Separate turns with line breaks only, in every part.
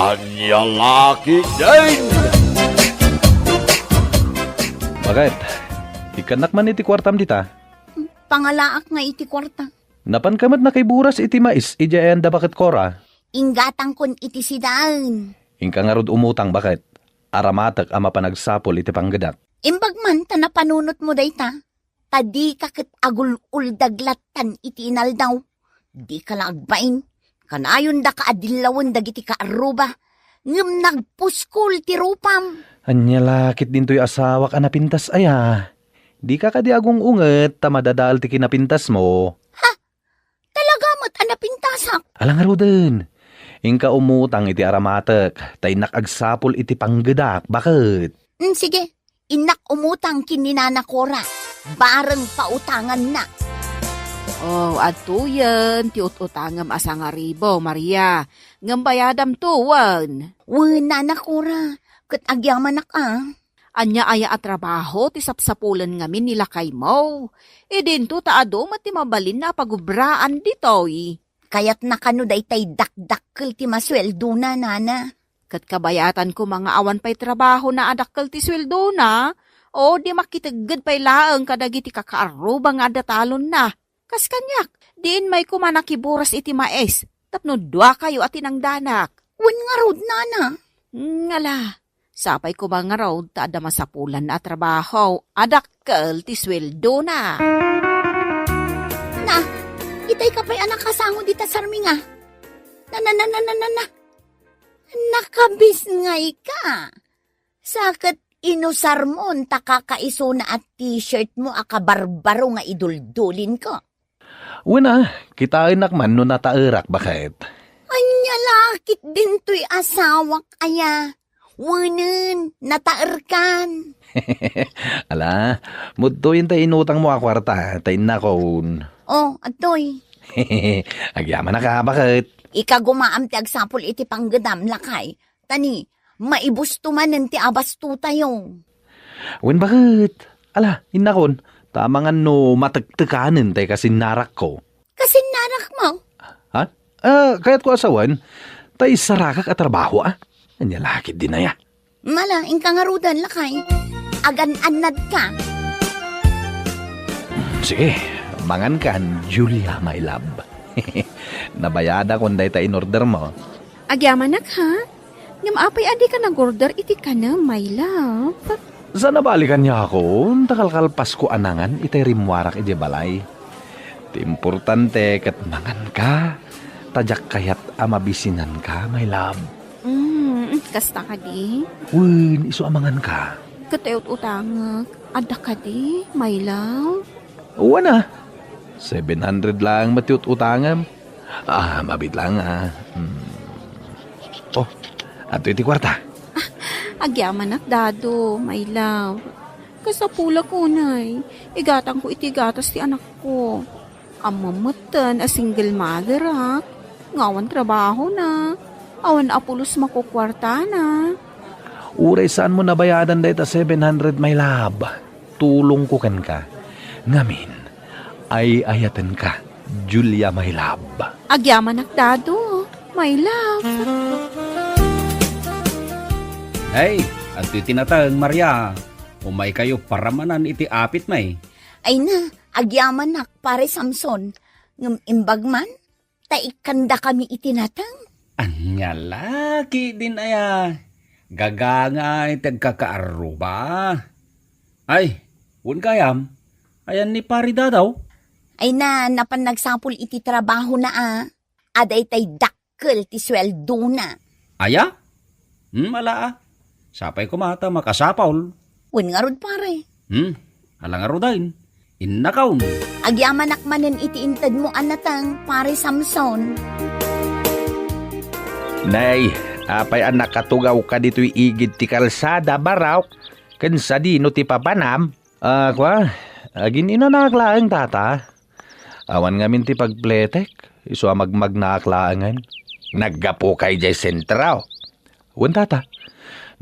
Anya laki din!
Bakit? Ikanak man iti kwartam dita.
Pangalaak nga iti kwarta.
Napan kamat na kay buras iti mais, ijayan da bakit kora.
Ingatang kon iti sidaan.
Ingka nga rod umutang bakit? Aramatak ama panagsapol iti panggadak.
Imbag man ta napanunot mo dayta. Tadi ka ket agul-ul daglatan iti inaldaw. Di ka laagbain. Kanayon da ka adilawon dagiti ka aruba. Ngem nagpuskol ti rupam.
Anya lakit din to'y asawak anapintas aya. Di ka kadi agong unget, tamadadal ti kinapintas mo.
Talaga mo't anapintasak.
Alang arudan. Ingka umutang iti aramatek, tay nakagsapol iti panggadak, bakit?
Sige, inak umutang kininana Cora. Bareng pautangan na.
Oh, atuyan, ti ututangam asang aribo, Maria. Ngambayadam tuwan.
Wena na Cora. Kat agyaman na ka.
Anya aya at trabaho, ti sapsapulan ngamin nilakay mo. E dinto taado mati mabalin na pagubraan ditoy.
Kaya't nakano daytay dakdakkel ti masweldo na, nana.
Kat kabayatan ko mga awan pa'y trabaho na adakkel ti sweldo na. O di makitigad pa'y laeng kadagiti kakaaruba nga datalon na. Kas kanyak, diin may kumanakiburas iti maes. Tapno dua kayo at inangdanak.
Wen nga rod, nana.
Ngala, sapay ko mga raw taada masapulan na trabaho. Adakkel ti sweldo na.
Na, itay ka pa'y anak kasango dita sarminga. Na. Nakabisngay ka. Sakit inusar mo, takakaiso na at t-shirt mo akabarbaro nga iduldulin ko.
Wena, kitain nakman no natairak, bakit?
Anya lakit din to'y asawak aya. Wanen, nataerkan.
Ala, mudtoyin tay inutang mo akwarta, tay nakon.
Oh, atoy.
Agyaman na ka, bakit?
Ika gumaam ti agsapol iti panggadam lakay. Tani, maibusto man ti abasto tayo.
Wen, bakit? Ala, inakon, tamangan no matagtakanin tay kasi narak ko.
Kasi narak mo.
Ha? Kaya't ko asawan, tay sarakak at trabaho, Anya lakit din na ya.
Mala, ingka nga rudan lakay. Agan-anad ka.
Sige, mangan kan, Julia, my love. Nabayada kung day ta in-order mo.
Agyamanak ha? Ngam apay adi ka nag-order iti ka na, my love.
Sa nabalikan niya ako, takalkalpas ko anangan, itay rimwarak iti balay. Ti importante kat mangan ka, tajak kayat amabisinan ka, my love.
Kasta ka di?
Wen, iso amangan ka.
Kateot utangak. Ada ka di, my love?
Uwa na. 700 lang matiut utangam. Mabit lang Oh, ato iti kwarta.
Agyamanak dado, my love. Kasapula ko, nay. Igatang ko iti gatas ti anak ko. Amamatan a single mother, ha? Ngawan trabaho na. Awan apulos makukwarta na.
Uray saan mo nabayadan dahil 700, my love. Tulong ko kan ka. Ngamin, ay ayatan ka, Julia, my love.
Agyamanak dado, my love.
Hey, at tinatang Maria. Umay kayo paramanan iti apit may.
Ay na, agyaman nak pare Samson. Ngam imbagman, taikanda kami itinatang.
Anya laki din aya. Gagangay tagkakaaruba. Ay, un kayam. Ayan ni parida daw.
Ay na, napan nagsapol iti trabaho na Aday tay dakkel ti sweldo na.
Aya? Ala Sapay kumata makasapaw.
Wen nga rod pare.
Alang arudain. Innakaw.
Agyaman nakmanen iti intad mo anatang pare Samson.
Nay, apay anak katugaw ka dito'y igid ti kalsada, baraw. Kansa di no ti papanam. Agin ina nakaklaan tata. Awan ngamin ti pagpletek. Iso magmag nakaklangan. Naggapo kay jay sentraw. Wan tata,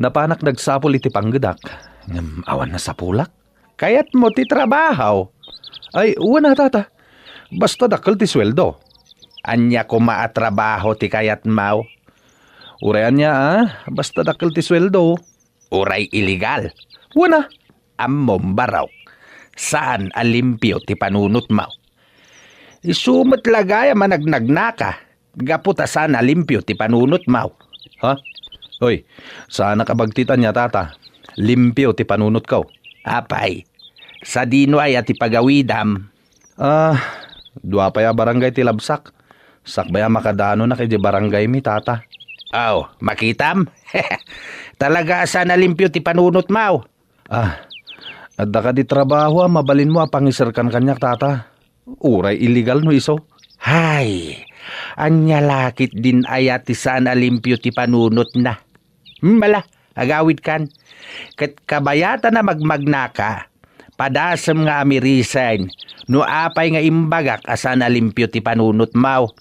napanak nagsapol iti panggadak. Awan na sapulak. Kayat mo ti trabaho. Ay, wan na tata. Basta dakal ti sweldo. Anya ko maatrabaho ti kayat mau. Urayan niya basta dakil ti sweldo. Uray illegal. Wala. Ammom baraw. Saan alimpyo ti panunot mo? Isumot lagaya managnagnaka. Gaputa saan alimpyo ti panunot mo. Ha? Hoy, saan nakabagtitan niya tata? Limpyo ti panunot ko. Apay, sa dino ay ati pagawidam. Dua pa ya barangay ti labsak. Sakbaya makadano na kay di barangay mi tata. Aw, makitam? Talaga sana limpyo ti panunot mo. Adda ka di trabaho mabalin mo pangisirkan kanyak tata. Uray illegal no iso. Hay, anya lakit din ayat ti sana limpyo ti panunot na. Mala, agawid kan. Kat kabayata na magmagnaka. Padasem nga amirisan. No apay nga imbagak asana limpyo ti panunot mo.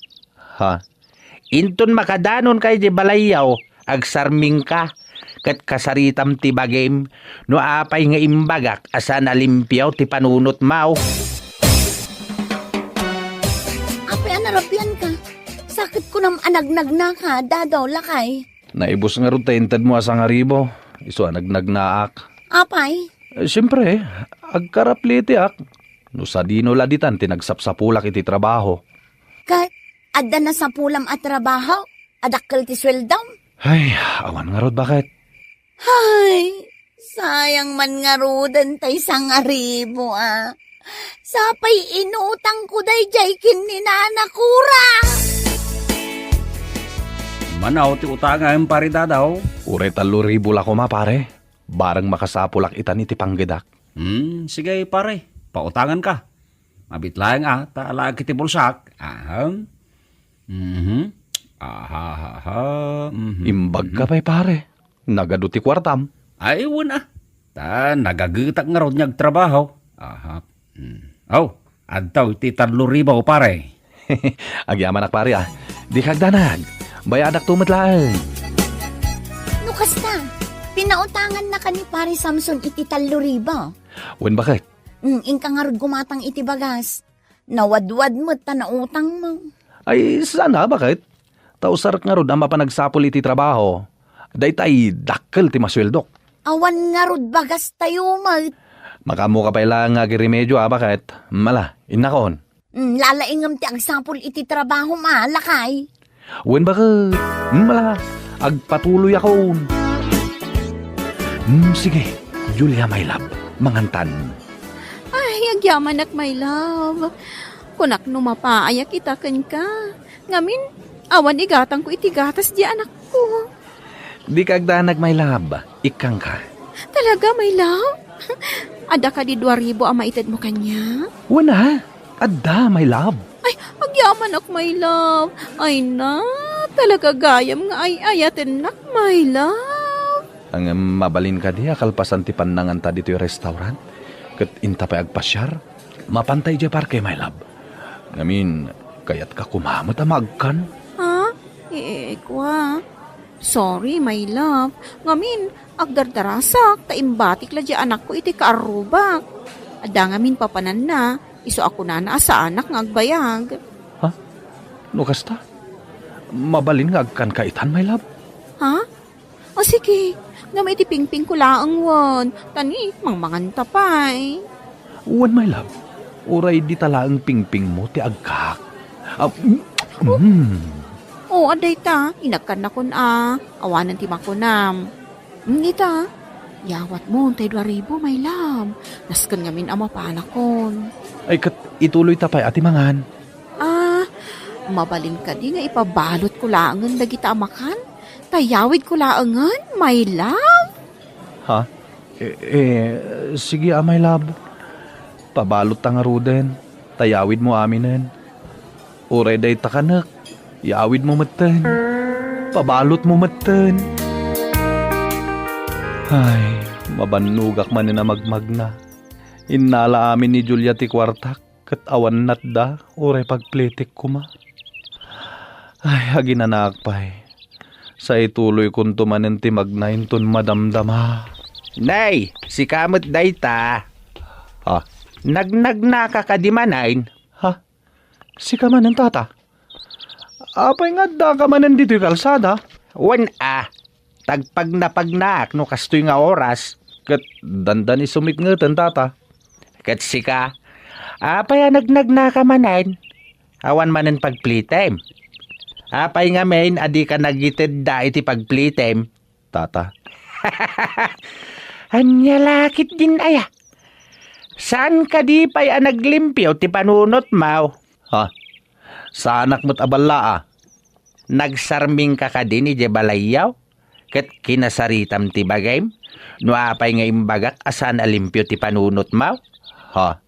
Ha? Inton makadanon kay di balayaw, agsarming ka. Kat kasaritam ti bagim, no apay nga imbagak asana limpyaw ti panunot mo.
Apay anarapian ka. Sakit ko nam anagnag na ka, dadaw lakay.
Naibos nga rin taintad mo asang haribo. Iso nagnagnaak.
Apay?
Siyempre, agkarapliti ak. No sa dino laditan, tinagsapsapulak iti trabaho.
Kat, adda na sa pulam at trabaho, adakkel ti sweldam.
Ay, awan nga rod bakit?
Ay, sayang man nga rodan tay sang aribo Sapay inutang ko day jay kin ni nanakura.
Manaw ti utangan pare dadaw.
Uray 3,000 ko pare. Barang makasapulak itan iti panggedak.
Sige pare, pautangan ka. Mabit lang taalag kiti bulsak.
Imbag ka pa'y pare. Nagaduti kwartam.
Ay, wala. Nagagitak nga ron niyag trabaho. Adtaw iti 3,000 pare.
Agyaman ak pare Di kagdanag. Bayadak tumatlaan.
No kasta, pinautangan na ka ni pare Samson iti 3,000.
Wen bakit?
Ingka nga rin gumatang iti bagas. Nawadwad mo tanautang mo.
Ay, sana bakit? Tausar nga rod ang mapanagsapol iti trabaho. Daytay dakkel ti masweldok.
Awan nga rod bagas tayo mat.
Makamu ka pa ilang agiremedyo bakit? Mala, inakon.
Lalaingam ti agsapol iti trabaho lakay.
Wen bakit? Mala, agpatuloy ako. Sige, Julia my love, mangantan.
Ay, agyaman ak my love. Kunak numapaayak kita ken ka. Ngamin, awan igatang ko iti gatas di anak ko.
Di kagdanag my love, ikang ka.
Talaga, my love? Ada ka di 2,000 ang maited mo kanya?
Wala, adda my love.
Ay, agyaman ak, my love. Ay na, talaga gayam nga ay ayaten nak, my love.
Ang mabalin ka di, akalpasan ti panangan ta dito yung restaurant. Kat inta pa agpasyar. Mapantay di parke, my love. Ngamin, kayat ka kumamot amagkan.
Ha? Kwa. Sorry, my love. Ngamin, agdardarasak, taimbatik la di anak ko iti kaarubak. Ada ngamin papanan na, iso ako na sa anak ng agbayag.
Ha? No kasta? Mabalin nga agkan kaitan, my love?
Ha? O sige, nga may tipingping ko laang wan. Tani, mangmangan tapay.
Uwan, my love. Uray di talaang pingping mo, ti agkak.
O, aday ta, inagkan na kun awanan ti makunam. Nita, yawat mo, tay 2,000, my love. Naskan ngamin ama panakon.
Ay, kat ituloy tapay ati mangan.
Mabalin ka di nga ipabalot ko laangan dagita amakan. Tayawid ko laangan, my love.
Ha? Sige my love. Pabalot ta nga ruden. Tayawid mo aminen. Uray day takanak. Yawid mo matan. Pabalot mo matan. Ay, mabanugak man na magmag na. Inala amin ni Julia ti kwartak. Kat awan natda. Uray pagpletik ko ma. Ay, aginanak pa'y. Sa ituloy kong tumanin ti magnainton madamdama. Nay, si kamot dayta. Ha? Nagnagnaka ka di manain. Ha? Si kamanan tata? Apay nga da kamanan dito yung kalsada. Wan tagpag na pagnaak no kastoy nga oras. Kat dandan ni sumit nga tata. Kat sika, apay nagnag na ka manan. Awan manan pag playtime. Apay nga main, adi ka nagitid da iti pag playtime. Tata. Anya lakit din aya. Saan ka di pa'y naglimpyo ti panunot mau? Ha? Sa anak mo't abala Nagsarming ka ka din iti balayaw? Kat kinasaritam ti bagay? No apay nga imbagak asan alimpyo ti panunot mau? Ha?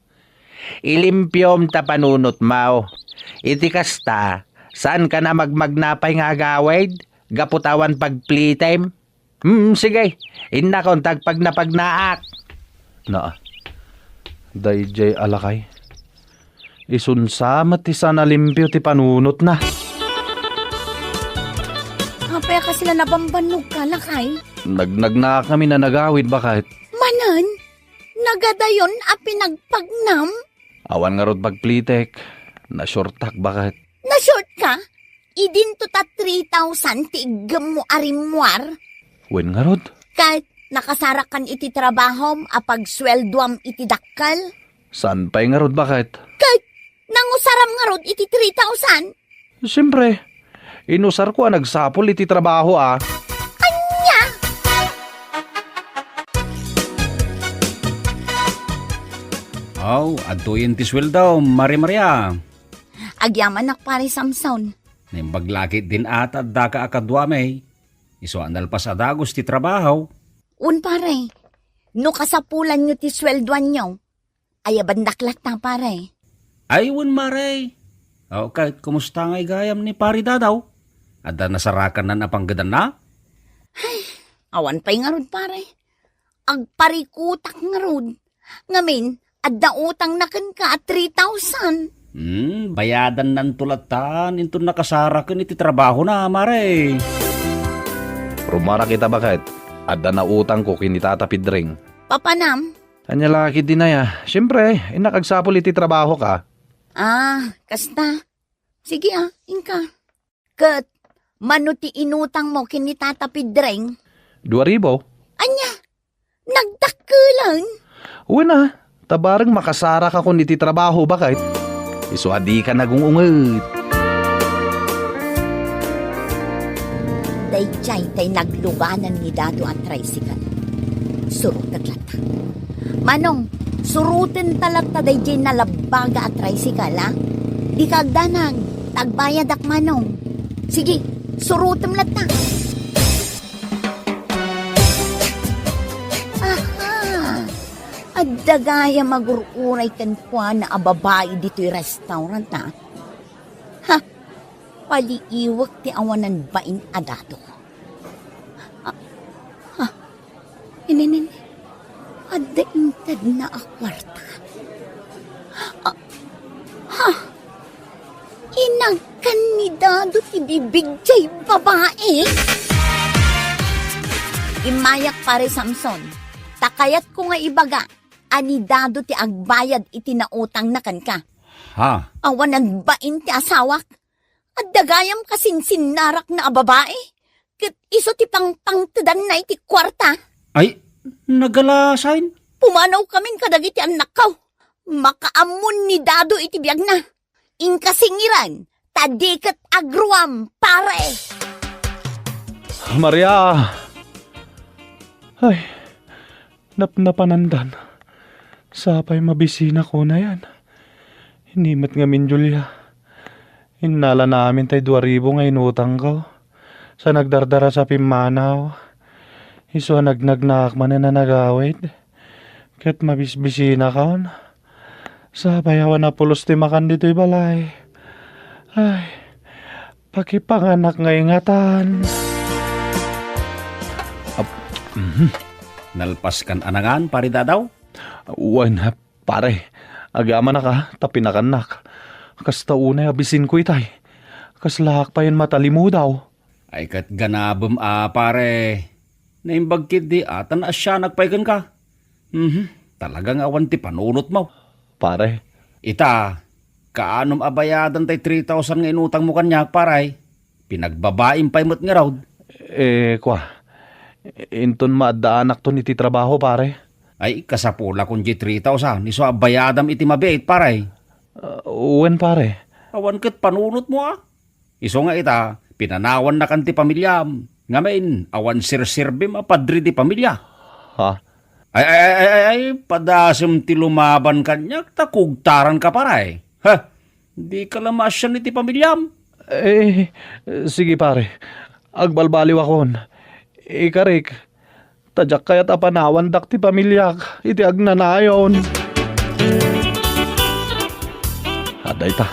Ilimpyom ta panunot mau. Iti kasta, saan ka na magmagnapay nga agawid? Gaputawan pag playtime? Sige. Inna kon tagpag na pagnaak. Na. Dayjay alakay. Isunsamat ti sana limpyo ti panunot na.
Apay ka sila nabambanog ka, lakay.
Na kami na nagawid bakit?
Manan, nagadayon a pinagpagnam.
Awan nga rod pagplitek. Nasyurtak bakit?
Na-short ka? Idin to ta 3,000 ti igam mo arimwar.
Wen nga rod?
Kahit nakasarakan iti trabahom apag sweldoam iti dakkal.
Saan pa'y nga rod bakit?
Kahit nangusaram nga rod iti 3,000.
Siyempre, inusar ko nagsapol iti trabaho
Anya!
Adtuyin ti sweldaw, Maria.
Agyaman nak pare Samson.
Nimbaglakit din ata da ka akadwamay. Iso andal pa sa dagos ti trabaho.
Un pare, no kasapulan nyo ti sweldoan nyo, ay abandaklat na pare.
Aywan maray. Kahit kumusta nga'y gayam ni pari dadaw. Ada nasarakan na napanggadan na?
Awan pa'y nga rod pare. Agparikutak nga rod. Ngamin, adda utang na kan ka at 3,000.
Bayadan nan tulatan. Into nakasarakan iti trabaho na, maray.
Rumara kita bakit? Adda na utang ko kinitatapid ring.
Papanam?
Anya laki din na ya. Siyempre, inakagsapol iti trabaho ka.
Kasta. Sige inka. Kat, manuti inutang mo kinitatapid ring.
2,000?
Anya, nagdakulan.
Uwi na, tabarang makasara ka kung iti trabaho bakit? Isuadi ka nagungungit.
Dayjay tay naglubanan ni Dado at tricycle. Surut taglata. Manong, surutin talata dayjay nalabaga at tricycle, Di kagdanang, tagbayad ak manong. Sige, surutin lata. At dagaya magururay kan po na ababae dito'y restaurant paliiwak ti awanan bain adato. Ininin, adda intad na akwarta. Inagkan ni Dado ti bibig jay babae. Imayak pare Samson, takayat ko nga ibaga, anidado ti agbayad iti nautang na kan ka. Awanan bain ti asawak, at dagayam kasinsin narak na babae, kat iso ti pangpangtadan na iti kwarta.
Ay, nagalasain?
Pumanaw kamin kadagiti anak kaw, makaamun ni Dado iti biyag na. Inkasingiran, tadikat agruam, pare.
Maria! Ay, napanandan. Sapay mabisina ko na yan. Hinimat nga min, Julia. Hinala namin tay 2,000 nga inutang ko. Sa nagdardara sa Pimanaw. Iso nagnagnak man na nagawid. Kat mabisbisina kaon. Sapay awan na pulos ti makan dito'y balay. Ay, pakipanganak nga ingatan.
Nalpas kan anangan, pari dadaw?
Uwan, pare. Agama na ka, tapinakanak. Kasta unay abisin ko itay. Kaslahak pa yun matalimu daw.
Ay kat ganabem pare. Naimbagkid di atan asya nagpaikan ka. Talagang awan ti panunot mo.
Pare.
Ita, kaanom abayadan tay 3,000 nga inutang mo kanyak, paray. Pinagbabaim pa imot nga raw.
Inton maadaanak to iti trabaho, pare.
Ay, kasapula kung G3,000. Iso bayadam iti mabait, pare.
Uwen, pare.
Awan kat panunot mo Iso nga ita, pinanawan na kan ti pamilyam. Ngamin, awan sir-sirbe mapadri ti pamilya.
Ha?
Ay, padasem ti lumaban kanyak, takugtaran ka paray. Ha? Di ka lamasyan iti pamilyam.
Sige, pare. Agbalbaliw akon. Ikarik, tadyak kaya't apanawan dak ti pamilyak. Iti agnanayon. Aday ta.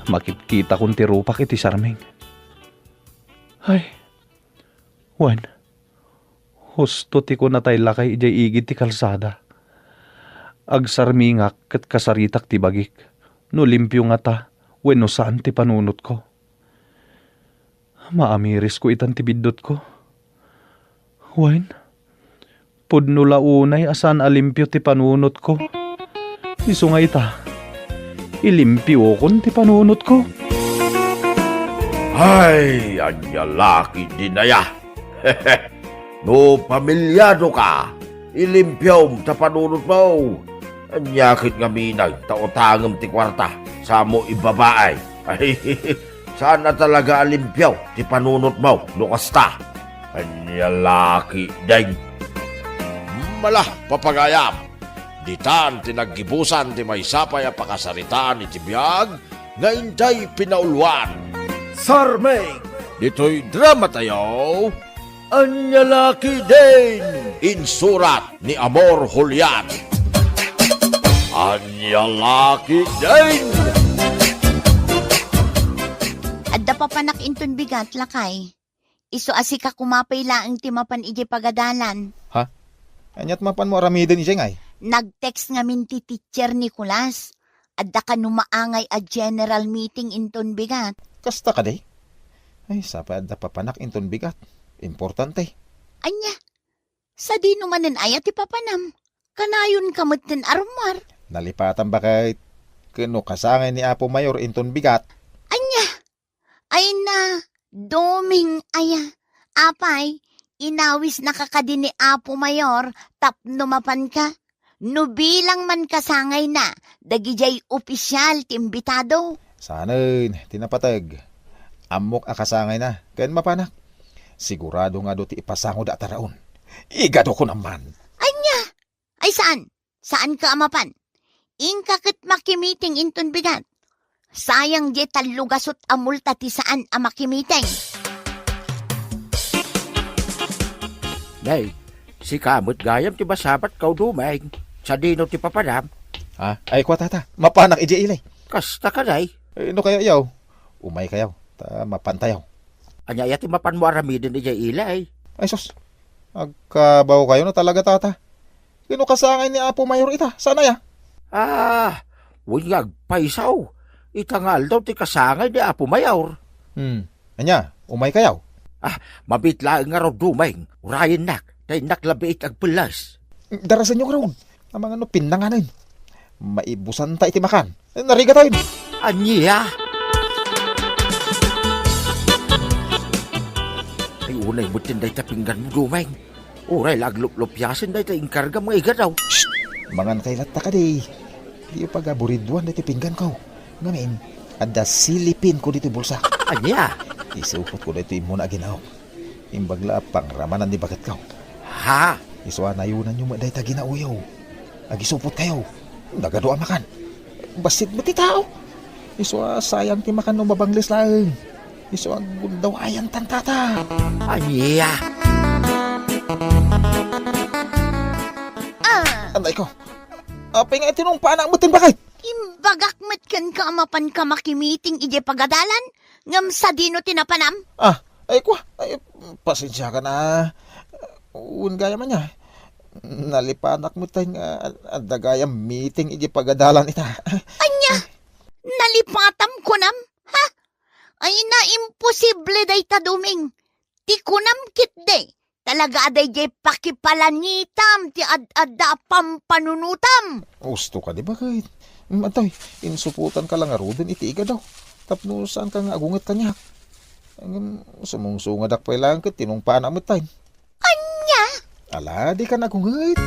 Makikita kong tirupak iti sarming. Ay, Juan, husto ti ko natay lakay ijay igid ti kalsada. Agsarmingak kat kasaritak ti bagik. No limpyo nga ta, wenno saan ti panunot ko. Maamiris ko itan ti biddot ko. Juan, pudno launay asan alimpyo ti panunot ko. Isu nga ita, ilimpyo kon ti panunot ko.
Ay, anya laki dinaya. No pamilyado ka, ilimpyaw ta panunot mo. Anyakit nga minag, taotangam ti kwarta, sa mo ibabaay. Ay, saan na talaga alimpyaw ti panunot mo, lukas ta. Anya laki day. Malah, papagayam. Ditan tinaggibusan ti may sapay a pakasaritaan iti biyag, nga inday pinaulwan. Sarmeng! Dito'y drama tayo. Anya laki din. Insurat ni Amor Julian. Anya laki din.
Adda pa panak inton bigat lakay. Iso asika kumapay laang timapan ije pagadalan.
Ha? Anyat mapan mo aramiden ije ngay?
Nag-text nga min ti teacher Nicolas. Adda ka numaangay a general meeting inton bigat.
Kasta ka day? Ay, sapa adda papanak inton bigat. Importante.
Anya, sa di numanen ayat ti papanam. Kanayon kamot ten armar.
Nalipatan ba kahit kano kasangay ni Apo Mayor inton bigat?
Anya, ay na, doming aya. Apay, inawis nakakadin ni Apo Mayor, tapno mapan ka. No bilang man kasangay na, dagijay opisyal timbitado.
Sanay, tinapatag. Amok akasangay na, kayan mapanak. Sigurado nga do ti ipasango da taraon. Igado ko naman.
Anya, ay saan? Saan ka amapan? Ingkakit makimiting inton bigat. Sayang di talugasot amulta ti saan amakimiting.
Nay, si kamot gayam ti basabat kau dumeng. Sa dino ti papadam.
Ha? Ay kwa tata, mapanak ije ilay.
Kasta ka day.
No kaya yaw? Umay kayaw, ta mapantayaw.
Anya yati mapan mo aramidin ija ilay.
Ay sus, agkabaw kayo na talaga tata. Kino kasangay ni Apo Mayor ita, sana ya?
Wanyag paisaw. Itangal daw ti kasangay ni Apo Mayor.
Anya, umay kayaw?
Mabitlaang nga raw dumeng. Urayan nak, day naklabiit agpulas.
Darasan nyo karoon. Ang mga no pinanganin. Maibusan ta iti makan. Nariga tayo.
Anya? Ay unay mo tinday tapinggan mo dumeng. Uray laglup-lupyasin day ta inkarga mga iga daw.
Shhh! Mangan kay latta ka day. Di pa gaburidwan iti pinggan ko. Ngamin, ada silipin ko dito bulsa.
Anya?
Isupot ko dito yung muna ginaw. Imbagla pang ramanan di bagat ko.
Ha?
Iswa nayunan yung maday ta ginauyaw. Agisupot kayo. Nagado ang makan. Basit mo ti tao. Iswa sayang ti makan no mabanglis lang. Iswa gundaw ayan tantata.
Anya?
Anday ko. Apay nga itinong paanak mo tin bakit?
Imbagak met kan ka amapan ka makimiting ije pagadalan. Ngam sa dino tinapanam.
Ay kwa. Ay, pasensya ka na. Uun gaya man niya. Nalipanak mo tayo nga adagayang meeting iji pagadalan ita.
Anya, nalipatam ko nam, ha? Ay na imposible day ta duming. Ti kunam kit day. Talaga aday jay pakipalangitam ti ad-adda pampanunutam.
Gusto ka di ba kahit? Matay, insuputan ka lang nga rodin iti iga daw. Tapno saan ka nga agungat kanyak. Sumungsungad ak pa lang kat tinungpaan na mo tayo.
Anya?
Ala, di ka nagungit.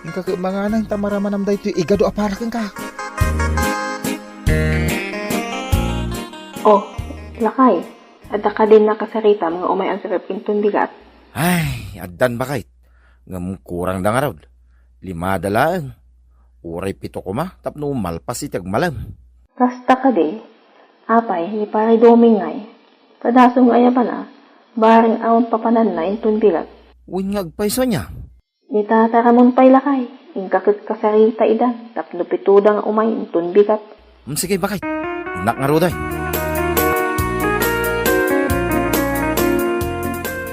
Yung kakaimangan na tamaramanam da ito, igado aparakin ka.
Oh, lakay. Adda ka din nakasarita mga umay ang sarap inton bigat.
Ay, addan ba kahit? Ngam kurang da nga raw. 5 dalaan. Uray 7 ko ma, tapno malpas itag malam.
Kasta ka di. Apay, ni pare domingay. Padasong aya pa na. Barang awang papanan na inton bigat.
Uwin nga agpaiso niya.
Ni tataramon pay lakay. Ingkakit kasarita idan. Tapno pitudang umay inton bigat.
Sige ba kahit? Inak nga roday.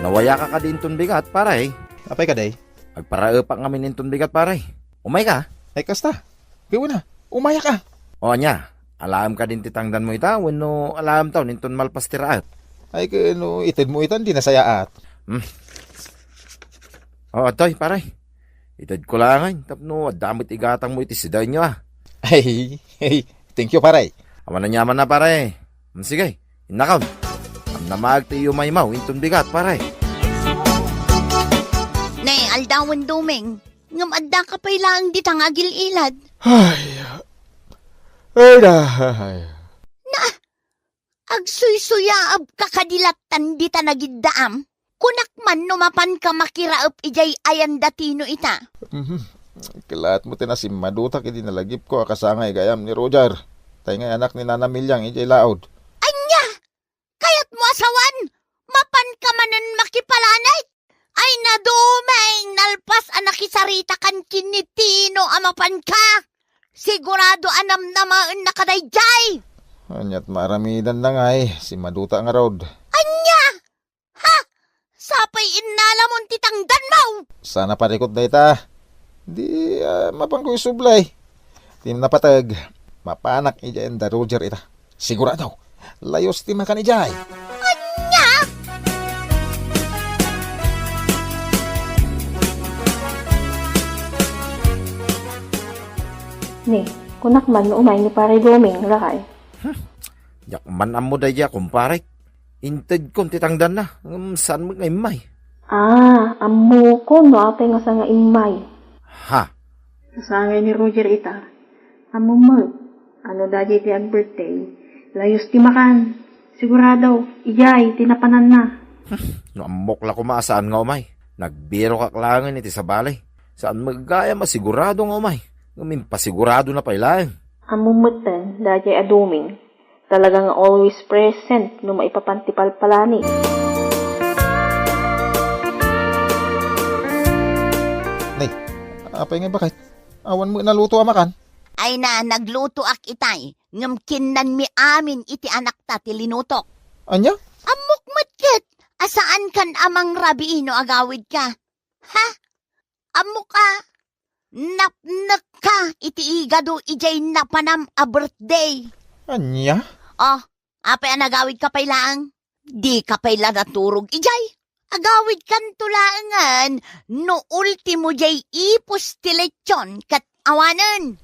Nawaya ka din ton bigat, paray.
Apay ka day?
Agparaapak nga min ton bigat, paray. Umay ka?
Ay kasta. Gawin na. Umaya ka.
O anya, alam ka din titangdan mo ita, wano alam tao ninton malpas tiraat.
Ay kano itid mo itan di nasayaat.
O atoy, paray. Itad ko langan, tapno damit igatang mo iti siday nyo ah.
Ay, thank you paray.
Aman na nyaman na paray. Sige, inakaw. Am na magtiyo maymaw, inton bigat, paray.
Nay, aldawan dumeng. Ngam adda ka pa'y lang di tangagil ilad.
Ay dahay.
Agsuy-suyaab ka kadilatan di tanagiddaam. Kunak man numapan ka makiraap ijay ayan datino ita.
Kilaat mo tinasim madutak hindi nalagip ko akasangay gayam ni Roger. Tay nga anak ni Nana Milyang ijay laod.
Anya! Kayat mo asawan! Mapan ka manan makipalanay! Ay nadumeng nalpas anakisarita kan kinitino amapan ka! Sigurado anam namaan na kadayjay!
Anyat maramidan na nga si maduta nga rod.
Anya! Ha! Sapay inalamon titangdan mo!
Sana parikot na ita. Di mapangkoy sublay. Tim napatag. Mapanak ijay da Roger ita. Sigurado. Layos ti makan ijay.
Anya!
Ni, kunak man umay ni pare doming lakay.
Yakman amo daya kumpare. Inted kon titangdan na. Saan mo ngay may?
Amo ko no apay nga sa nga imay.
Ha?
Kasangay ni Roger ita. Amo mag. Ano dadi ti ang birthday. Layos ti makan. Sigurado, ijay, tinapanan na.
No amok la kumasaan nga umay. Nagbiro kaklangan iti sa balay. Saan magaya masigurado nga umay. Ngamin pasigurado na pailang.
Amumutan, dadi aduming. Talagang always present no maipapantipal palani.
Nay, apay nga bakit? Awan mo naluto amakan?
Ay na, nagluto ak itay. Ngam kinnan mi amin iti anak ta ti linutok.
Anya?
Amok matkit. Asaan kan amang rabiino agawid ka? Ha? Amok ka? Napnak ka iti igado ijay napanam a birthday.
Anya?
Oh, apay anagawid ka pay lang? Di ka pay lang naturog ijay. Agawid kan tulaangan no ultimo jay ipos ti lechon kat awanan.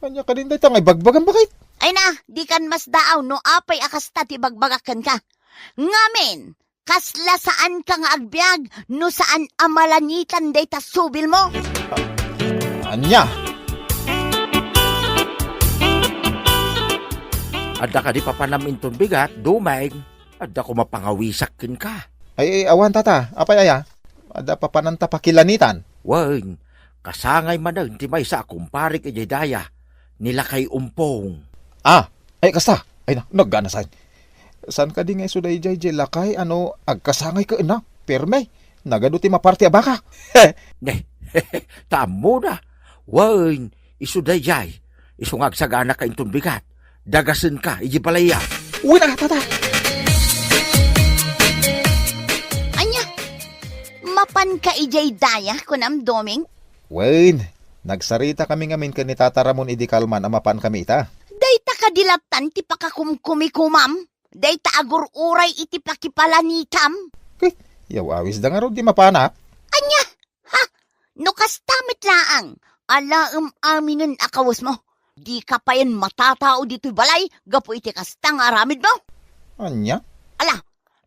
Anya ka din day tangay bagbagan bakit?
Ay na, di kan mas daaw no apay akasta ti bagbagakan ka. Ngamen, kasla saan ka nga agbyag no saan amalanitan day ta subil mo.
Anya?
Adda ka di papanamin ton bigat, dumay. Adda ko mapangawisakin ka.
Ay, awan tata. Apay aya? Ada pa pananta pakilanitan.
Wan, kasangay man ti may sa kumpare kay daya. Nila kay umpong.
Ay kasta. Ay na, naggana saan. San ka di nga suday jay lakay agkasangay ka na. Perme, nagaduti maparti abaka.
Tamo na. Wan, isuday jay. Isungag sa gana ka inton bigat. Dagasin ka, iji palaya.
Uy na, tata.
Anya, mapan ka ijay daya kunam doming?
Wayne, nagsarita kami ngamin ka ni Tata Ramon idi kalman amapan kami ita.
Day ta kadilatan ti pakakumkumikumam. Day ta agur uray iti pakipalanitam.
Yaw awis da nga ro di mapana.
Anya, ha? No kastamit laang. Alaam aminin akawas mo. Di ka pa yan matatao dito'y balay. Gapo iti kastang aramid mo.
Anya?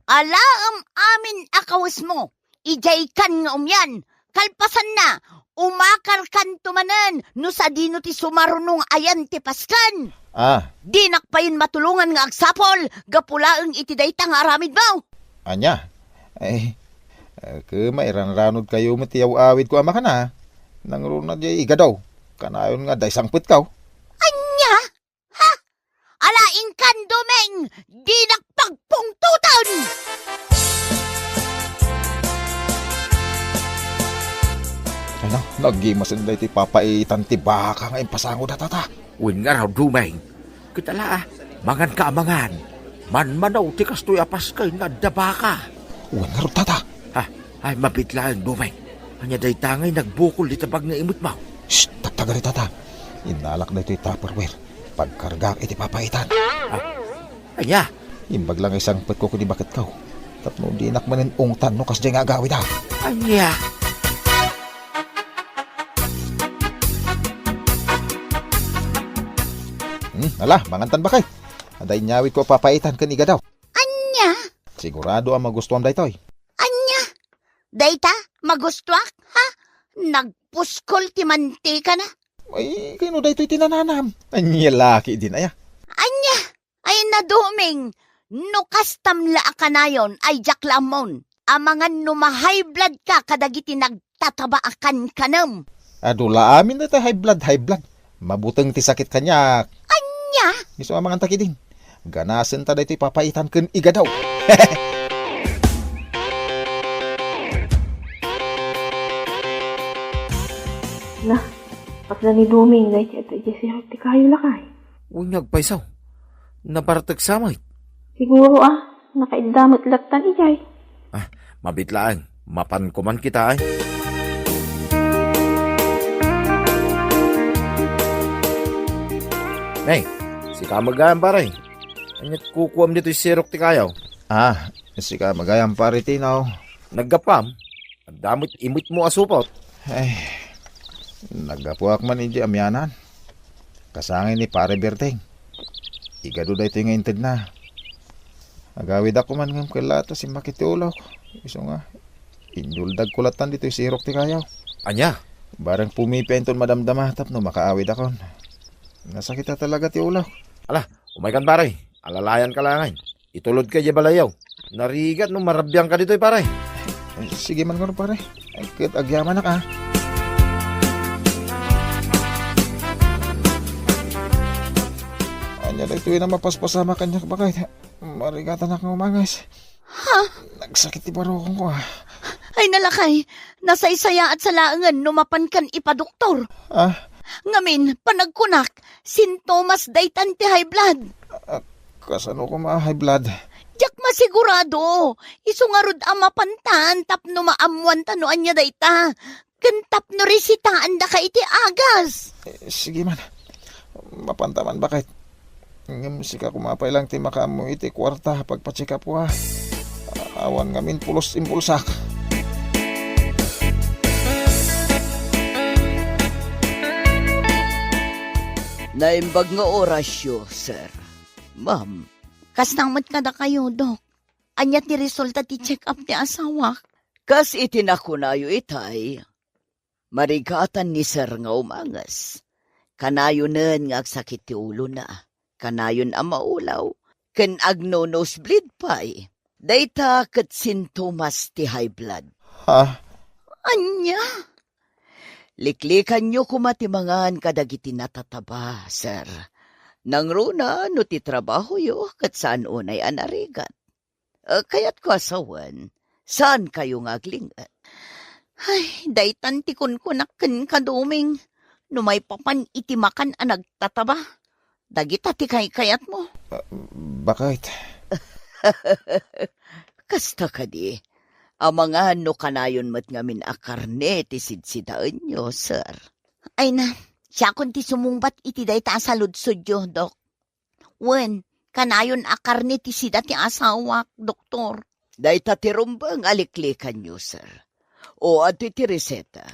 Alaam amin akawas mo. Ijay kan nga umyan. Kalpasan na. Umakar kan tumanan. No sa dino ti sumarunong ayan ti paskan. Di nakpayin matulungan nga agsapol. Gapulaang iti dayta nga aramid mo.
Anya? Mairan-ranod kayo matiyaw awid ko ama ka na. Nangrunad jay iga daw. Kanayon nga day sangpit kaw.
Anya? Ha? Alaing kan dumeng. Di nakpagpungtutan.
Ano? Nagimasan day ti papaitan ti baka nga impasango da tata.
Win nga raw dumeng. Kitala mangan ka amangan. Man-manaw ti kastoy apas kay nga dabaka.
Uwan nga ro tata.
Ay mabitlaan dumeng. Anya day tangay nagbukol di tabag nga imot mo.
Shh! Tagtagari tata. Inalak na ito yung Tupperware. Pagkarga iti papaitan.
Anya?
Imbag lang isang pet ko kuni bakit kaw. Tapno di nakmanin ungtan no kas dyan nga agawid ha.
Anya?
Ala, mangantan ba kay? Aday nyawid ko papaitan kaniga daw.
Anya?
Sigurado ang magustuhan day toy.
Anya? Dayta? Magustuak? Ha? Nagpuskol ti mantika na?
Ay, kano day to'y tinananam. Anya laki din aya.
Anya? Ay naduming. No kastamla akanayon ay jaklamon. Amangan no ma-high blood ka kadagiti nagtatabaakan kanam.
Adula amin na ta high blood. Mabuteng ti sakit kanya.
Anya?
Gusto nga mangan takidin. Ganasen ta day to'y papaitan ken iga daw.
Na, pagla ni Duming, dahil si ti kayo lakay.
Huwag nagpaisaw. Nabaratag samay.
Siguro nakaidamot laktan ijay.
Mabitlaan. Mapan ko man kita ay. Nay, si kamagayan paray. Anyat kukuam dito yung sirok ti kayaw.
Sika magayang paritinaw.
Naggapam. Nagdamit imit mo asupot.
Ay, nagapuak man iji amyanan. Kasangin ni pare Berteng. Igado da ito yung inted na. Agawid ako man ng kalata si makitiulaw ko. Iso nga, inuldag kulatan dito yung sirok ti kayaw.
Anya?
Barang pumipenton madamdamatap no makaawid ako. Nasakita talaga ti ulaw.
Umaykan paray. Alalayan ka langay. Itulod ka balayaw. Narigat no marabiyang ka dito paray.
Sige man ko pare. Ay kit agyaman na ka. Anya na ito na mapaspasama kanya bakit. Marigatan akong umangas. Nagsakit ti barokong ko
Ay nalakay, nasaysaya at salaangan numapan kan ipadoktor. Ngamin, panagkunak, sintomas daytan ti high blood.
Kasano ko ma-high blood?
Diyak masigurado, isungarod ang mapantan tapno maamuan tanoan niya dayta. Kentap no resitaan da ka iti agas.
Sige man, mapantaman bakit? Ngam sika kumapay lang ti makamu iti kwarta pagpacheck up ko Awan ngamin pulos impulsak.
Naimbag nga orasyo, sir. Ma'am, kasnangmat ka na kayo, Dok. Anyat ni resulta ti check up ni asawak. Kas itinakunayo itay. Marigatan ni sir nga umangas. Kanayonan nga agsakit ti ulo na. Kanayon ang maulaw. Ken agno nosebleed pa'y. Dayta kat sintomas ti high blood. Anya? Liklikan nyo kumatimangan kadagiti natataba, sir. Nang runa no ti trabaho yo kat saan unay anarigat. Kaya't ko asawan, saan kayo ngaglingat? Ay, daytan ti kunkunakken kaduming. No may papan itimakan ang nagtataba. Dagita ti kayat mo.
Bakit?
Kasta ka di. Ang mga no kanayon mat ngamin akarne ti sidsidaan nyo, sir. Ay na, siya kun ti sumungbat iti dayta sa ludsod yo, Dok. Wen, kanayon akarne ti sida ti asawak, doktor. Dayta ti rumbang aliklikan nyo, sir. O ati ti reseta.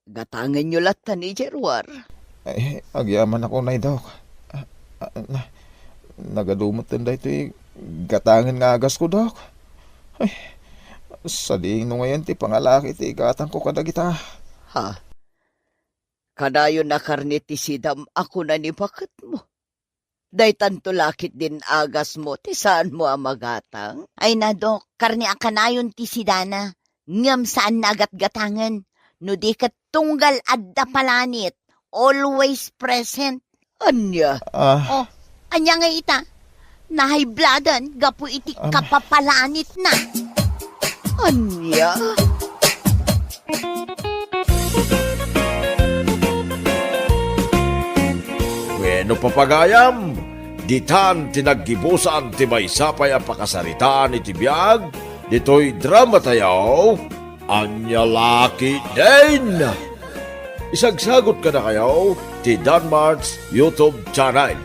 Gatangan nyo latan ni Jerwar.
Ay, agyaman ako na Dok. nagadumot din da ito'y gatangan nga agas ko, Dok. Ay, sading no ngayon ti pangalaki ti gatang ko kadagita.
Ha? Kadayon na karne ti sidam ako na ni bakit mo. Day tanto lakit din agas mo, ti saan mo ang magatang?
Ay na, Dok, karni ang kanayon ti sidana. Ngam saan nagat-gatangan. No di kat tunggal adda palanit. Always present.
Anya?
Oh, anya nga ita. Nahaybladan, gapu iti kapapalanit na.
Anya?
Bueno papagayam, ditan tinaggibusan ti may sapay ang pakasaritaan iti biyag, dito'y drama tayaw, Anya Laki din! Isagsagot ka na kayo ti Danmarks YouTube channel.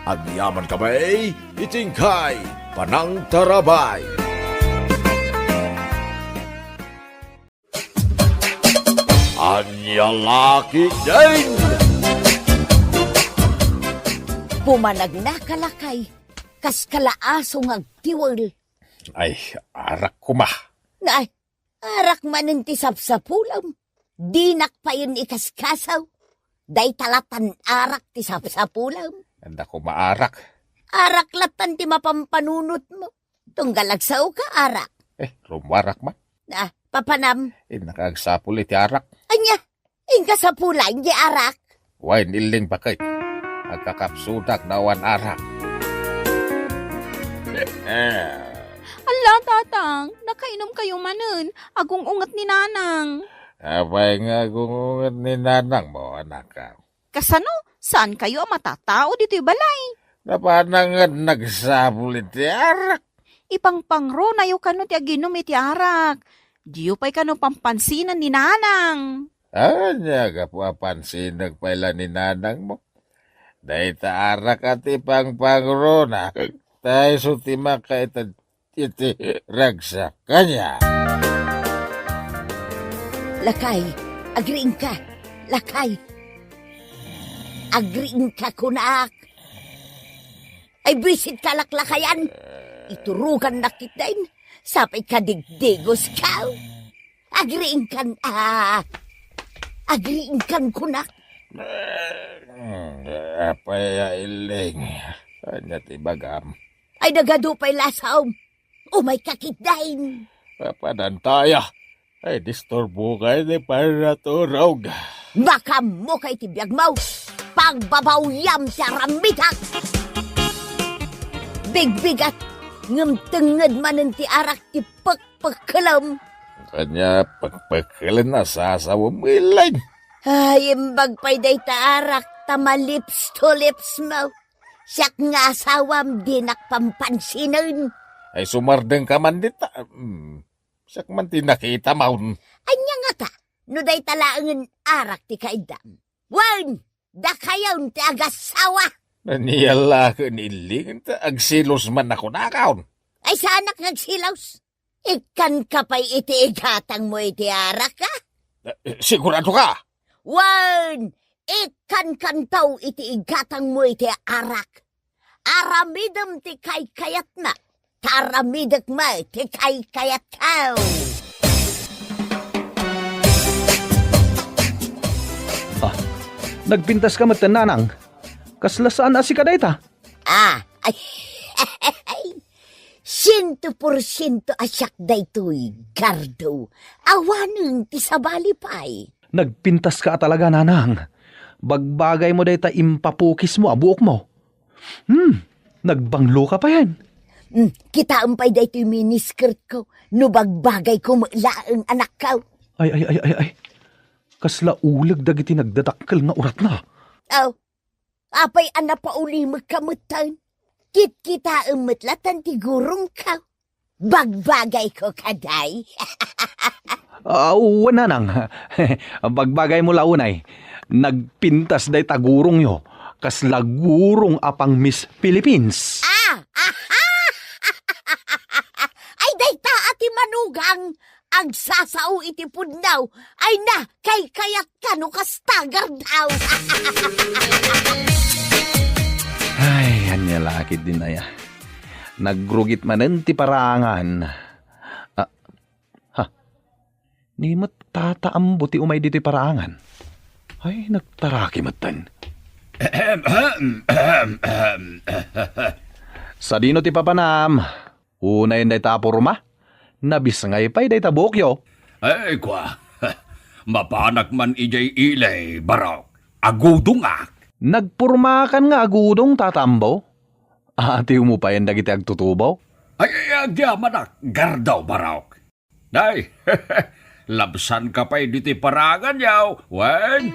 At yaman kamay, itingkay Panang Tarabay. Anya Laki din!
Pumanag na kalakay. Kas kalaaso ng agtiwal.
Ay, arak ko ma.
Na, arak manin ti sapsapulam. Dinak pa yun ikaskasaw. Day talatan arak ti sapsapulam.
Anda ko maarak.
Arak latan ti mapampanunot mo. Tunggalagsaw ka arak.
Rumarak man.
Na, papanam.
Nakagsapulit ti arak.
Anya, inka sa pula, hindi arak.
Wain iling bakit. Agkakapsudak na wan arak.
Ala, tatang, nakainom kayo manen. Agong ungat ni nanang.
Abay nga gungungan ni nanang mo, anak ka.
Kasano? Saan kayo matatao dito'y balay?
Napanangan nagsapulit ti arak.
Ipangpangro na yung kano ti aginom iti arak. Diyo pa'y kano pampansinan ni nanang.
Anya ka po apansin nagpaila ni nanang mo. Dahil ta arak at ipangpangro na. Tayo sutima ka iti ragsa kanya.
Lakay, agriin ka. Lakay. Agriin ka, kunak. Ay, bisit ka laklakayan. Iturugan na kitain. Sapay ka digdigos ka. Agriin kan, agriin kan, kunak.
Apay iling. Anya ti bagam.
Ay, nagadupay lasaw. Umay kakitdain.
Papadantaya. Ay, disturbo kayo ni para turog.
Baka mo kay tibiyag mo. Pagbabawyam sa ramitak. Bigbigat. Ngamtengad manan ti arak ti pagpagkalam.
Kanya pagpagkalan na sasawang ilang.
Ay, imbag pa'y day ta arak tama lips to lips mo. Siyak nga asawam dinak pampansinan.
Ay sumardeng ka man dita. Siyak man tinakita maun.
Anya nga ta, no day talaangan arak ti kaidam. Wan, da kayaw ti agasawa.
Naniyala ka niling, agsilos man ako nakaon.
Ay sanak nagsilaws. Ikan ka pa'y iti igatang mo iti arak ka?
Sigurado ka?
Wan, ikan kantaw iti igatang mo iti arak. Aramidam ti kay kayat na. Taramidak mo ti kay kayat kaw.
Nagpintas ka matananang. Kaslasaan asi ka dayta?
Ay, 100% asyak daytoy, Gardo. Awanang ti sabali pa'y.
Nagpintas ka talaga, nanang. Bagbagay mo dayta impapukis mo, abuok mo. Nagbanglo ka pa yan.
Kita ampay daytoy miniskirt ko, no bagbagay ko laang anak ka.
Ay. Kasla ulag dagiti nagdadakkel nga urat na.
Apay anapauli magkamutan. Kita umatlatan ti gurong ka. Bagbagay ko kaday.
Nanang. Bagbagay mo launay. Nagpintas day tagurong yo. Kasla gurong apang Miss Philippines.
Ay dayta ati manugang. Agsasaw iti pudnaw. Ay na, kay kayat ka no kastagar daw.
Ay, Yan niya lakid din na ya. Nagrugit manen ti parangan. Ni matataambo ti umay dito'y parangan. Ay, nagtaraki matan. Sa dino ti papanam, unay day tapurma, nabisngay pa'y day tabokyo.
Ay, kwa. Mapanak man ijay ilay, Barok. Agudungak.
Nagpurmakan nga agudong tatambo. Ati mo pa yan dagiti agtutubaw.
Ay, agyaman gardaw, Barok. Day, labsan ka pa'y diti parangan yaw. Wen?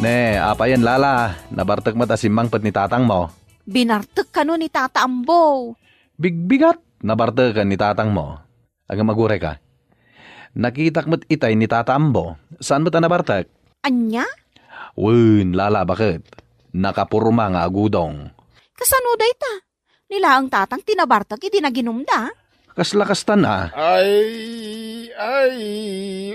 Ne, apa yan lala, nabartag mata simang pat ni tatang mo.
Binartek ka no ni Tata Ambo.
Bigbigat, nabartag ka ni tatang mo. Aga magure ka. Nakitak mo't itay ni tata ambo. Saan mo ta nabartag?
Anya?
Wen, lala, bakit? Nakapurma nga agudong.
Kasano day ta? Nila ang tatang tinabartag iti naginumda.
Kaslakastan na.
Ay,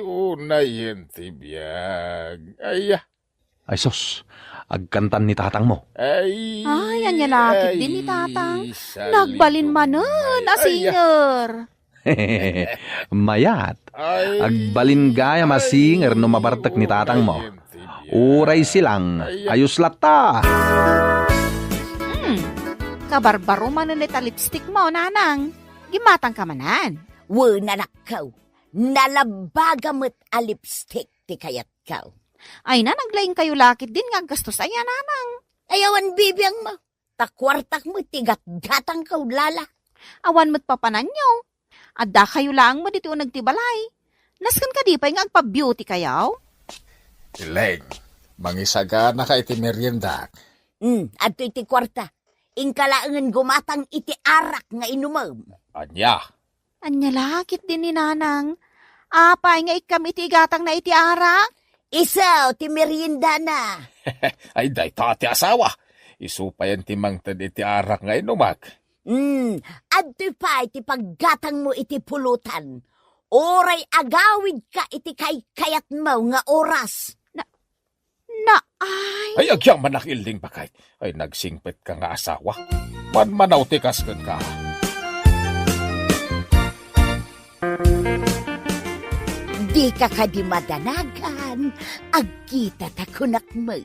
unay yan tibiyag.
Ay sos, agkantan ni tatang mo.
Ay,
Anya lakit din ni tatang.
saling
Nagbalin manen,
umay.
asinger.
Mayat,
Ay,
agbalin gaya masinger no mabartak ni tatang mo.
yan tibiyag.
Uray silang, ayos lata.
Kabarbaro manen ita lipstick mo, nanang. Gimatang ka manan.
Wen anak kaw, nalabagamot a lipstick ti kayat kaw.
Ay na, naglaing kayo lakit din nga gastos aya, nanang.
Ayawan bibiyang mo, takwartak mo tigat-gatang kaw lala.
Awan mo't papananyo. Adda kayo lang mo dito nagtibalay. Naskan ka di pa yung agpa-beauty kayaw?
Ileng, mangisaga na ka iti merienda.
Adto iti kwarta, ingkalaangan gumatang iti arak nga inumam.
Anya,
Anya lakit din ni nanang. Apay nga ikam iti gatang na iti arak.
Isaw, ti merienda na.
ay day ta ti asawa. Isupayan ti mangtad iti arak nga inumak.
Adto pa iti paggatang mo iti pulutan. Oray agawid ka iti kayat mo nga oras.
Na ay.
Ay, agyang manakilding bakay. Ay, nagsingpet ka nga asawa. Manmanaw ti kaskan ka.
Di ka kadi madanagan, agkita ta kunak mo.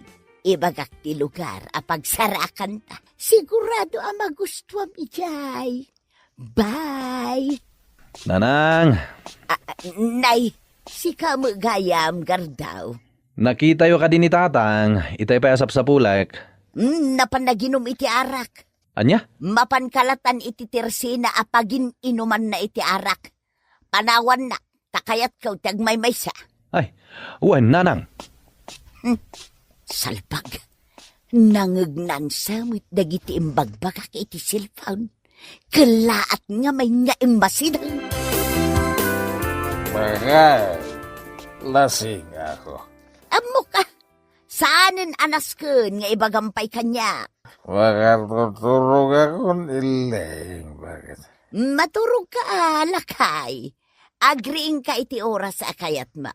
Ibagak ti lugar a pagsarakan ta. Sigurado a magustuam ijay. Bye!
Nanang,
Nay, si kamu gayam gardaw.
nakita yo ka din ni tatang, itay pa asap sa pulek.
Napanaginom iti arak.
Anya?
Mapankalatan iti tersina apagin inuman na iti arak. Panawan na, takayat kaw tagmaymaysa.
Ay, uwan nanang.
Salpag, nangagnan samit dagiti imbagbagak iti cellphone. Kalaat nga may nga imbasidang.
Mga, lasing ako.
Amo ka, saanin anas kun nga ibagampay kanya.
Makatutulog akong ileng. Bakit?
Maturog ka, lakay. Agriing ka iti oras sa akayat mo.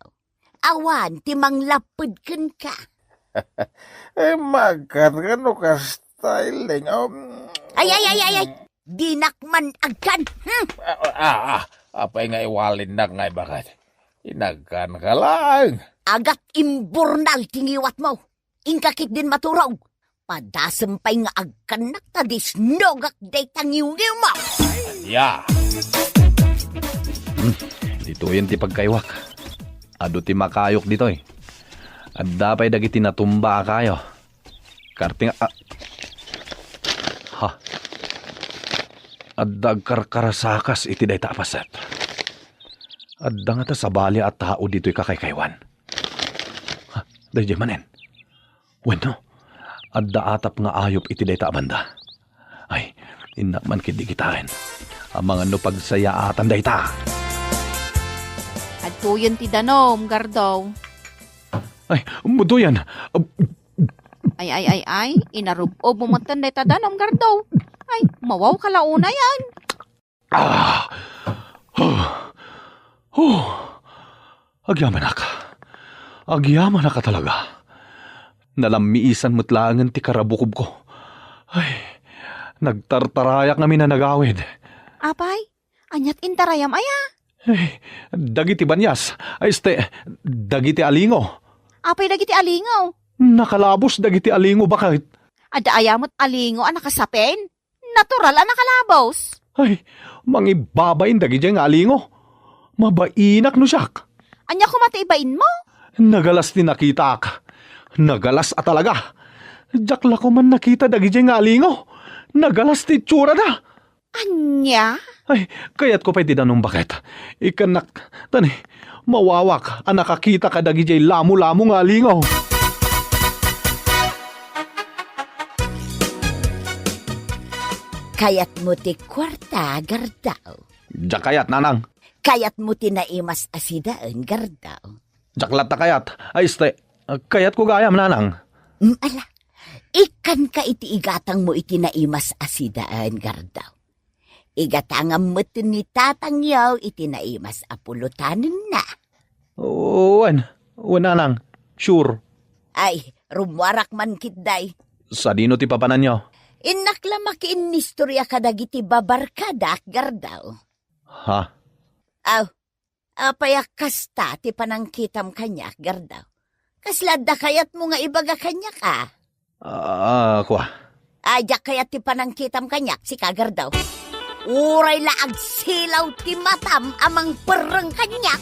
Awan, timang lapod kun ka.
Magkat ka no ka styling.
Ay! Dinakman agkan.
Apay nga iwalin na nga bakit? Inagkan ka lang.
Agat imburnal tingiwat mo. Ingkakit din maturog. Padasampay nga agkanak ta disnogak day tangiw-ngiw mo.
Ya.
Dito yan ti pagkaywak. Ado ti makayok dito eh. At dapay dagiti natumba kayo. Karting ha. At dagkarkarasakas iti day tapaset. At nga ta sa bali at tao dito'y kakaykaywan. Ha, day manen. Bueno, at atap nga ayop iti day taabanda. Ay, inakman kidi kitain. Ang mga no pagsayaatan day ta.
At po yun ti danom, gardaw.
Ay, umudo yan.
Ay, inarubob mo matan day ta danom, gardaw. Ay, mawaw ka launa yan.
Agyaman ka. Agyaman na ka talaga. Nalamiisan mo't langan ti karabukob ko. Ay, nagtartarayak kami na nagawid.
Apay, anyat intarayam aya.
Ay, dagiti banyas. Ay, dagiti alingo.
Apay dagiti alingaw.
Nakalabos dagiti alingo bakit?
Ada ayamot alingo ang nakasapin. Natural ang nakalabos.
Ay, mangibabain dagiti nga alingo. Mabainak no siyak.
Anya kumatibain mo?
Nagalas ti nakita ka. Nagalas at talaga. Jakla ko man nakita dagiti nga alingo. Nagalas ti tsura da.
Anya?
Ay, kaya't ko pa'y tinanong bakit. Ikanak, tani, mawawak, ang nakakita ka dagi jay lamu-lamu nga lingaw.
Kayat mo ti kwarta, gardaw.
Diyak kayat, nanang.
Kayat mo ti naimas asidaan, gardaw.
Jaklat na kayat. Ay, kayat ko gayam, nanang.
Ala, ikan ka iti igatang mo iti naimas asidaan, gardaw. Igatangam mo ni tatang yaw iti naimas apulutanin na.
Wan, nanang. Sure.
Ay, rumwarak man kitday.
Sa dino ti papanan nyo?
Inakla makiinistorya kadagiti babarkadak, gardaw.
Ha?
Aw, apayak kasta ti panangkitam kanyak, gardaw. Kasladda kayat mo nga ibaga kanyak,
Kwa.
Ajak kayat ti panangkitam kanyak, si kagardaw. Uray laag silaw ti matam amang pereng kanyak.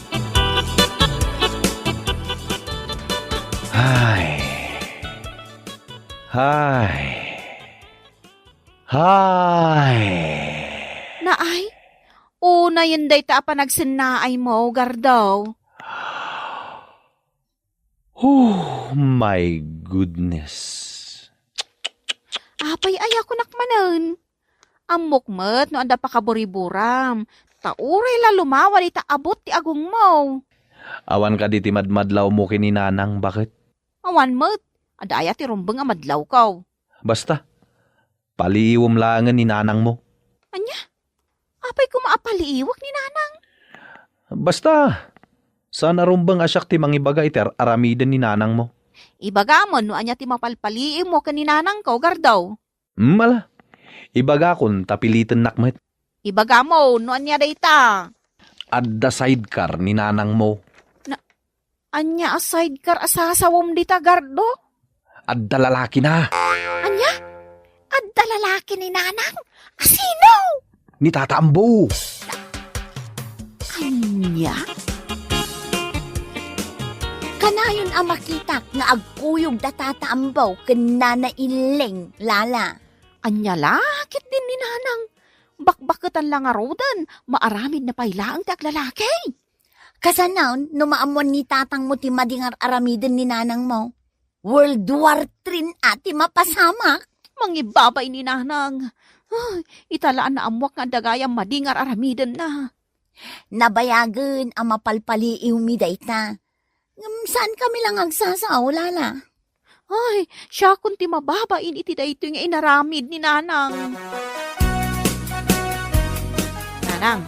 Ay. Ay. Ay.
Naay? Una yun day ta pa nagsinaay mo, gardaw.
Oh my goodness.
Apay aya ko nakmanan. Amok no anda pa kaburiburam. Tauray la lumawa di ta abot ti agong mo.
Awan ka di ti madmadlaw mo kininanang, bakit?
Awan met, ada aya ti rumbeng amadlaw kaw.
Basta, paliiwom langan ni nanang mo.
Anya? Apay ko maapaliiwak ni nanang.
Basta, sana rumbang asyak ti mangibaga iter aramiden ni nanang mo.
Ibaga mo no anya ti mapalpaliim mo ka ni nanang kaw, gardaw.
Mala, ibaga kun tapilitan nakmet.
Ibaga mo no anya day ta.
Adda sidecar ni nanang mo.
Anya a sidecar asasawom di ta, gardo?
Adda lalaki na.
Anya? Adda lalaki ni nanang? Asino?
Ni Tata Ambo.
Anya?
Kanayon ang makitak nga agkuyog da tataambaw ken nanailing, lala.
Anya lakit din ni nanang. Bakbaketan lang nga rodan, maaramid na pailaang ti aglalaki.
Kasanaon, numaamon ni tatang mo ti madingar aramiden ni nanang mo. World War III ati mapasamak.
Mangibabay ni nanang. Ay, italaan na amwak nga dagayang madingar aramiden na.
Nabayagan ang mapalpaliiw mi dayta. Saan kami lang agsasaw, lala?
Ay, siya kun ti mababain iti dayto nga inaramid ni nanang. Nanang,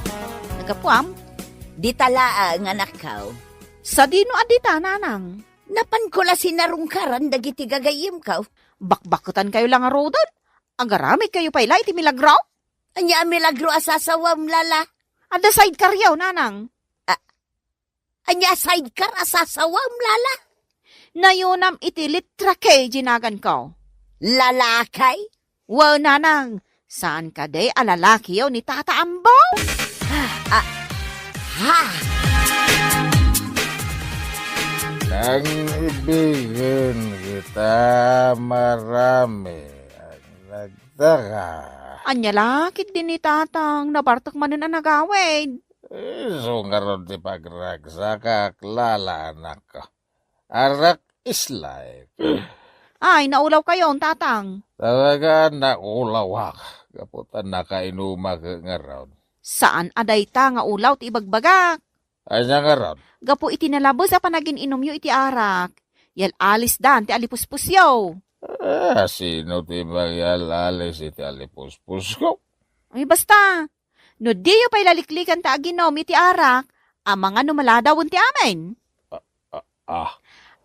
nagapuam?
Di talaa nga nakaw.
Sa dino adita, nanang?
Napan ko la sinarungkaran dagiti gagayim kaw.
Bakbakutan kayo lang nga rodan. Agaramid kayo paila iti milagraw?
Anya milagro asasawam, lala.
Ada sidecar yaw, nanang.
Anya sidecar asasawam, lala.
Nayunam iti litra kay ginagan ko.
Lalakay?
Wow, nanang. Saan ka day alalaki yaw ni Tata Ambo?
Ha!
Ang ibigin kita marami ang nagtaka.
Anya lakit din ni Tatang, nabartak manin ang nagawid.
So nga ron di pagragsak aklala anak ko. Arak is life.
Ay, naulaw kayo, Tatang.
Talaga naulawak. Kaputan nakainuma ka nga ron.
Saan aday ta nga ulaw ti ibagbagak?
Anya nga ron.
Gapo iti nalabos a panagin inom yo iti arak. Yal alis dan ti alipuspus yaw.
Sino ti magyalalis iti alipuspus ko?
Ay basta, no di yo pa'y laliklikan ta aginom iti arak, ang mga numaladawon ti amin.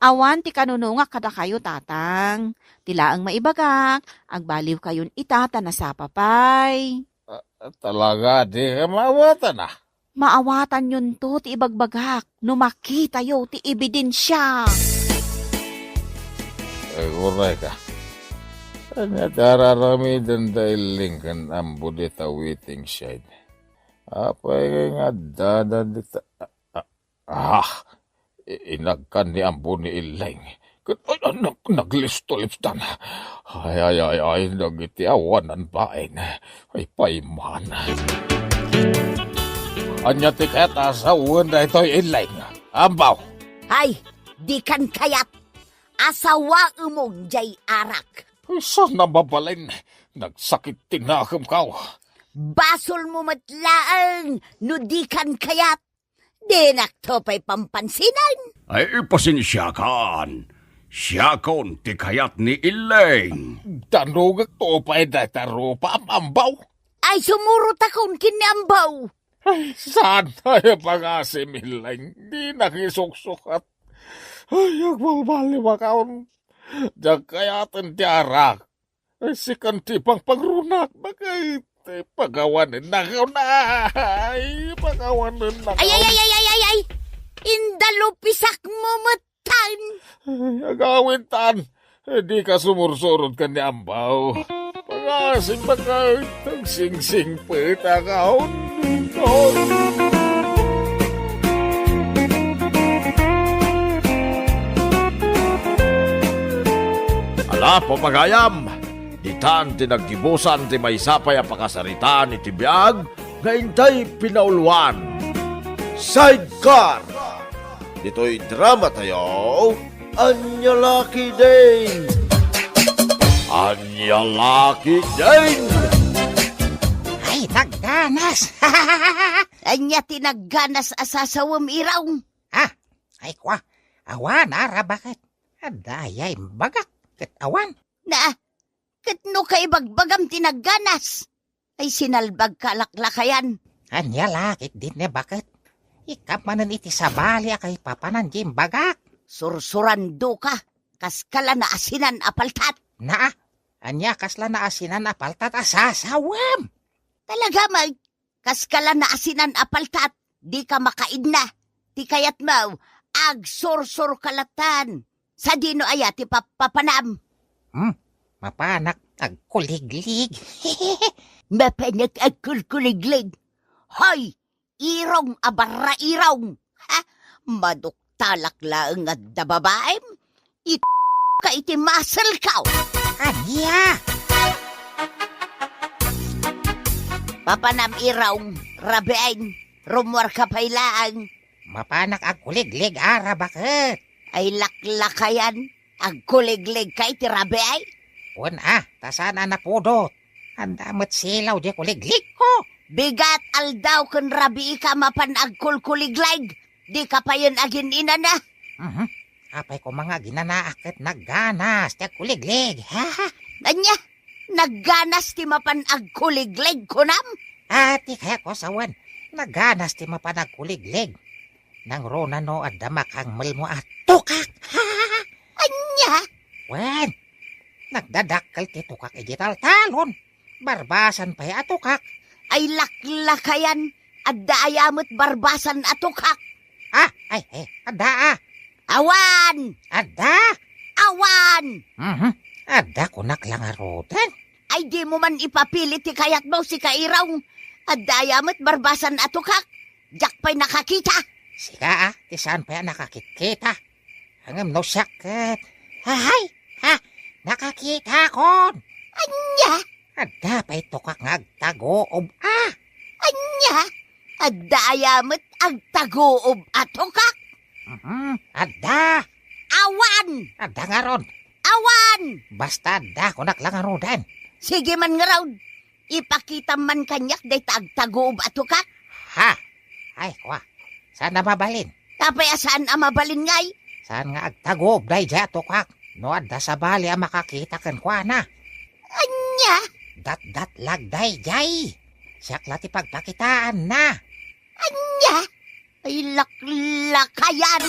Awan ti kanununga kada kayo tatang. Tila ang maibagak, agbaliw kayon itata na sa papay.
Talaga, di ka mawatan ah.
Maawatan yun to ti ibagbagak, no makita yo ti ebidensya.
Kuray ka. Kanya dararamidan dahil Lincoln ang budita waiting shed. Apay nga dadadita. Inagkan ni ambo ni Iling. Naglisto-lipstan. Ay, nagiti awanan bain. Ay, paiman. Anya tiket asawan na ito'y Iling. Ambaw.
Ay, di kan kayat. Asawa umong jay arak.
Saan nababalin? Nagsakit tinakam ka.
Basol mo matlaang, no di kan kayat. Di naktopay pampansinan.
Ay, pasensyakan. Siya kon ti kayat ni Iling.
Tanugag to pa'y dataro pa ambaw.
Ay sumurot akong kinambaw.
Ay, saan tayo pag-asim Iling? Di nakisuksukat. Ay, agbabaliwa kaon. Diyan kayatan ti arak. Ay, sikan ti pang pagrunak. Bagay, pagawanin na kaon na. Ay, pagawanin na kaon.
Ay. Indalupisak mo matan.
Ay, agawin tan. Di ka sumursurod ka ni ambaw. Pag-asim bagay, tagsing-sing pita kaon.
Ala, papagayam! Itan tinaggibusan ti may sapay a pakasaritaan iti biag, nga intay pinauluan. Sidecar! Dito'y drama tayo, Anyalaki Dane! Anyalaki Dane!
Ay, nagganas!
Anya tinagganas asasawam iraw.
Ay, kwa, awan, ara, bakit? Adayay, bagak, ket awan.
Na, katno kay bagbagam tinagganas. Ay sinalbag kalaklakayan.
Anya lakit din ne, bakit? Ikamanan iti sabali kay papanan jim bagak.
Sursurando ka, kaskala na asinan apaltat.
Na, anya kasla na asinan apaltat asasawam.
Talaga mag, kaskala na asinan apaltat, di ka makaid na. Ti kayat mo, agsursur kalatan. Sa dino aya ti papanam.
Mapanak agkuliglig.
Mapanak agkulkuliglig. Hoy, irong abara irong. Ha? Maduktalak laeng at dababaem. Ka iti muscle ka.
Anya?
Papanam irong, rabeeng, rumwar ka pailaan.
Mapanak agkuliglig, ara, bakit?
Ay laklakayan, agkuliglig kay ti rabeay.
Tasan na napudot. Ang damat silaw di kuliglig ko.
Bigat aldaw kun rabi ka mapan agkulkuliglig. Di ka pa yun agin ina na.
Apay ko mga ginanaakit nagganas di kuliglig.
Anya, nagganas ti mapan agkuliglig kunam.
Ati kaya ko sawan, nagganas ti mapan agkuliglig. Nang rona no at damak ang mal mo at tukak.
Anya?
Wen, nagdadakkel ti tukak igital talon. Barbasan pa'y atukak.
Ay laklakayan, adda ayamot barbasan atukak.
Ada.
Awan!
Ada.
Awan!
Ada ko naklangaroten.
Ay di mo man ipapilit ti kayat mo si kairaw. Adda ayamot barbasan atukak. Jak pa'y nakakita.
Sika ti saan pa'y nakakikita. Hangam no sakit. Nakakita kon.
Anya?
Ada pa'y tukak ngagtagoob.
Anya? Adda ayamot agtagoob atukak.
Ada.
Awan!
Ada nga ron.
Awan!
Basta ada ko naklangaroten.
Sige man nga raw. Ipakita man kanyak day tagtagoob atukak.
Ay, kwa. Saan na mabalin?
Tapay asaan ang mabalin ngay?
Saan nga agtagoob day dya tukak? No adda sa bali ang makakita kan kwa na.
Anya?
Dat lagday jay. Siyak lati pagpakitaan na.
Anya? Ay laklakayan.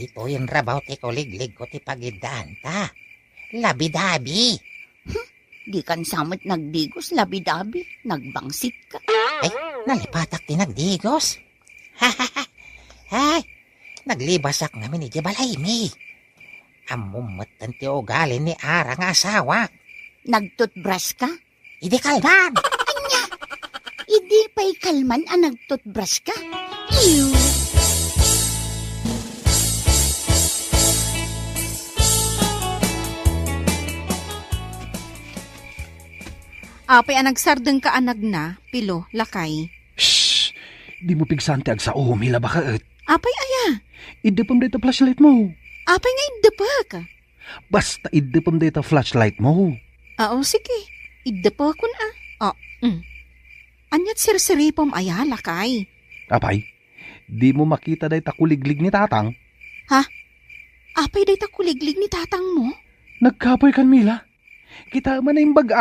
dito yung rabaw ti kuliglig ko ti pagidaan ta. Labi-dabi.
Di kan samot nagdigos, labi-dabi, nagbangsit ka.
Ay, nalipatak ti nagdigos. Ay, naglibasak namin ni Jabalay mi. Amumatan ti ugali ni Ara nga asawa.
Nagtutbrush ka?
Idi kalman.
Idi pa'y kalman ang nagtutbrush ka? Ew!
Apay ang nagsardeng ka anag na, pilo, lakay.
Shh! Di mo pigsante ag sa umila ba kaet?
Apay aya,
Idipam dito flashlight mo.
apay nga idapa ka.
Basta idipam dito flashlight mo.
Sige, idapa ko na. Anyat sirsiripom aya, lakay.
Apay, di mo makita day takuliglig ni tatang.
Apay day takuliglig ni tatang mo?
Nagkapoy kan Mila. Kita man na yung bag.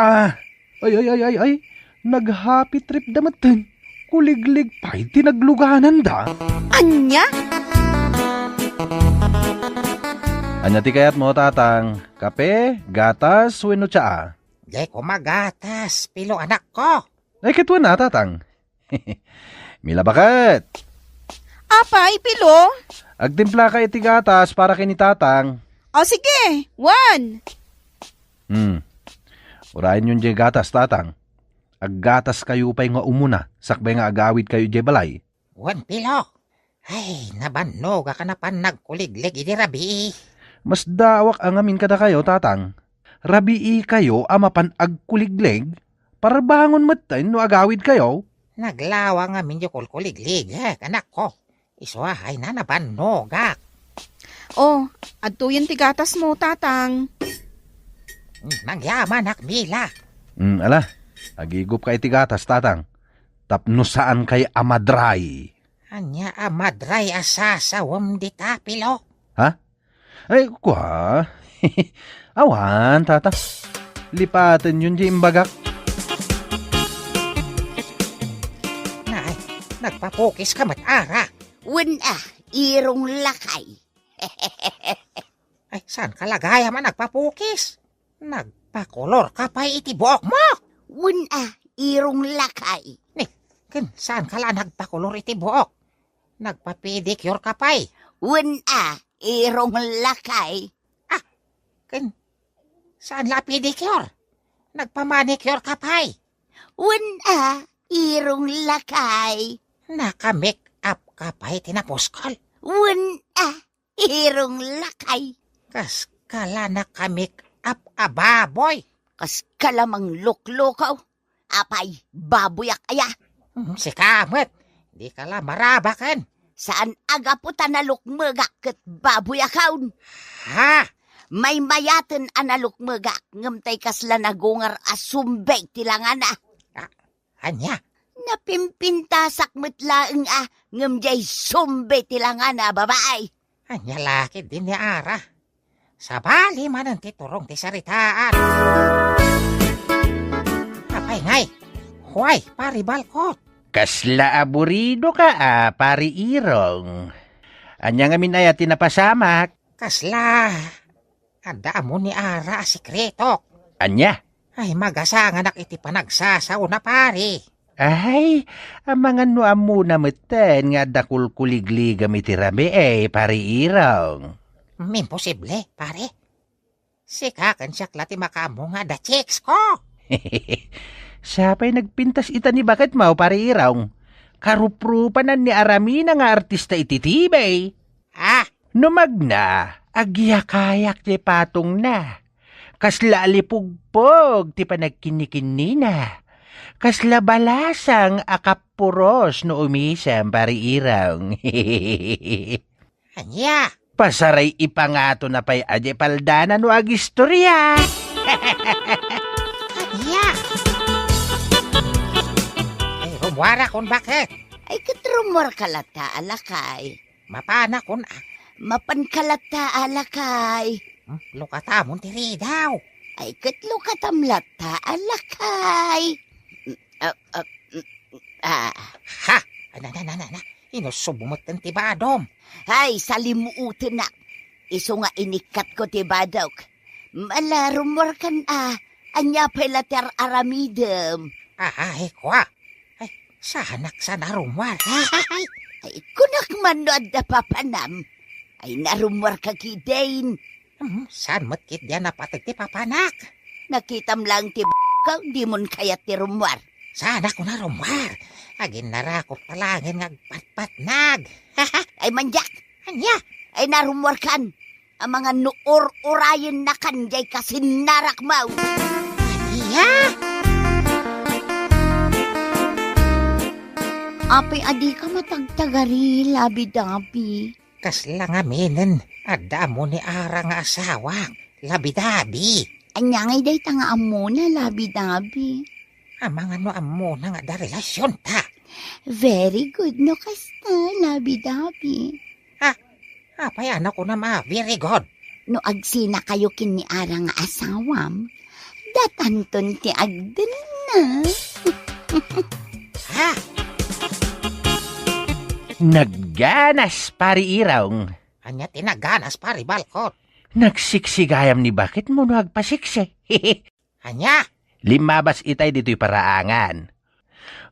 Ay. Nag-happy trip damatan. Kuliglig pa'y tinagluganan da.
Anya?
Anya ti kayat mo, tatang? Kape, gatas, wino tsaa?
Di ko magatas, pilo anak ko.
Ay, kitwan na, tatang. Mila bakit?
Apay, pilo?
Agtimpla ka iti gatas para kini tatang.
Sige, 1.
Urayan yung gatas, tatang. Aggatas kayo pa'y nga umuna. Sakbay nga agawid kayo jay balay.
Wan pilo. Ay, nabannog ka na pan nagkuliglig idi rabi.
Mas dawak ang amin kada kayo, tatang. Rabii kayo amapan agkuliglig. Para bangon matin no agawid kayo.
Naglawa nga minyo kulkuliglig, anak ko. Iswahay na nabannogak.
Adto yung tigatas mo, tatang.
Mangyaman akmila.
Ala, agigup ka iti gatas, tatang. Tapno saan kay amadray.
Anya amadray asasawam di tapilo.
Ay, kuha. Awan, tatang. Lipatan yun di imbagak.
Nay, nagpapukis ka mat-ara.
Irong lakay.
Ay, saan kalagaya man nagpapukis? Nagpakolor ka pa iti buok mo.
Irong lakay.
Saan kala nagpakolor iti buok? Nagpapedicure ka pa'y.
Irong lakay.
Saan la pedicure? Nagpamanicure ka pa'y.
Irong lakay.
Naka-make up ka pa'y tinaposkal.
Irong lakay.
Kas kala naka-make up ababoy.
Kas kalamang luklukaw. Apay, babuyak aya.
Si Kamet, di kala marabakan.
Saan agaputa na lukmagak kat babuyakawn.
Ha?
May mayaten analukmagak ngamtay kasla nagungar asumbeg tilangan na.
Anya?
Napimpintasak metlaeng ngamjay sumbe tilangan na babae.
Anya laki din ni Ara. Sabali man ang titurong ti saritaan. Apay ngay, huway paribalkot.
Kasla aburido ka, pari Irong. Anya nga minaya tinapasamak.
Kasla, anda mo ni Ara sikreto.
Anya?
Ay magasanganak iti panagsasaw na pari.
Ay, ang mga nuam muna meten nga dakulkuligligam iti rabi pari Irong.
Imposible, pare. Sikakan siya klati makamo nga da chicks ko.
Siya pa'y nagpintas ita ni bakit mau pari Irong. Karuprupanan ni Aramina nga artista iti tibay. Numagna, agyakayak ti patong na. Kasla alipugpog ti panagkinikin na. Kasla balasang akapuros no umisam pari Irong.
Anya?
Pasaray ipangato na pa'y adye paldana no agistorya.
Anya? Ay, rumwara kon bakit?
Ay katrumor kalata alakay.
Mapana kon
Mapan kalata alakay.
Lukata mon tiri daw.
Ay katlo katamlata alakay.
Ha? Na. Inusubumot ti badom.
Hay, salimuutin na. Iso nga inikat ko ti badok. Malarumor kan anya pelater aramidem.
Ay, kwa. Ay, sanak sa narumwar.
Ay, kunak man no adda papanam. Ay, narumor ka kidain.
Saan matkit diyan napatag ti papanak?
Nakitam lang ti ka, di mon kayat ti rumwar.
Sana ko narumwar. Agin narakot talangin ngagpatpatnag.
Ay, manjak.
Anya?
Ay, narumwar kan. Ang mga nuor-urayan na kanjay kasi narakmaw.
Iya?
Apay, adi ka matagtagari, labi-dabi.
Kaslang aminin. Ada mo ni Ara nga asawa. Labi-dabi.
Anyangay day tanga amo na, labi-dabi.
Amang ano amo na nga da relasyon ta.
Very good, no, kasta, labi-dabi.
Apay anak ko na ma, very good.
No, agsina kayo kini Ara nga asawam. Datanton ti agdan na.
Ha?
Nagganas pari irong.
Anya tinaganas pari balkot.
Nagsiksigayam ni bakit mo no agpasiksi.
Anya?
Limabas itay dito'y paraangan.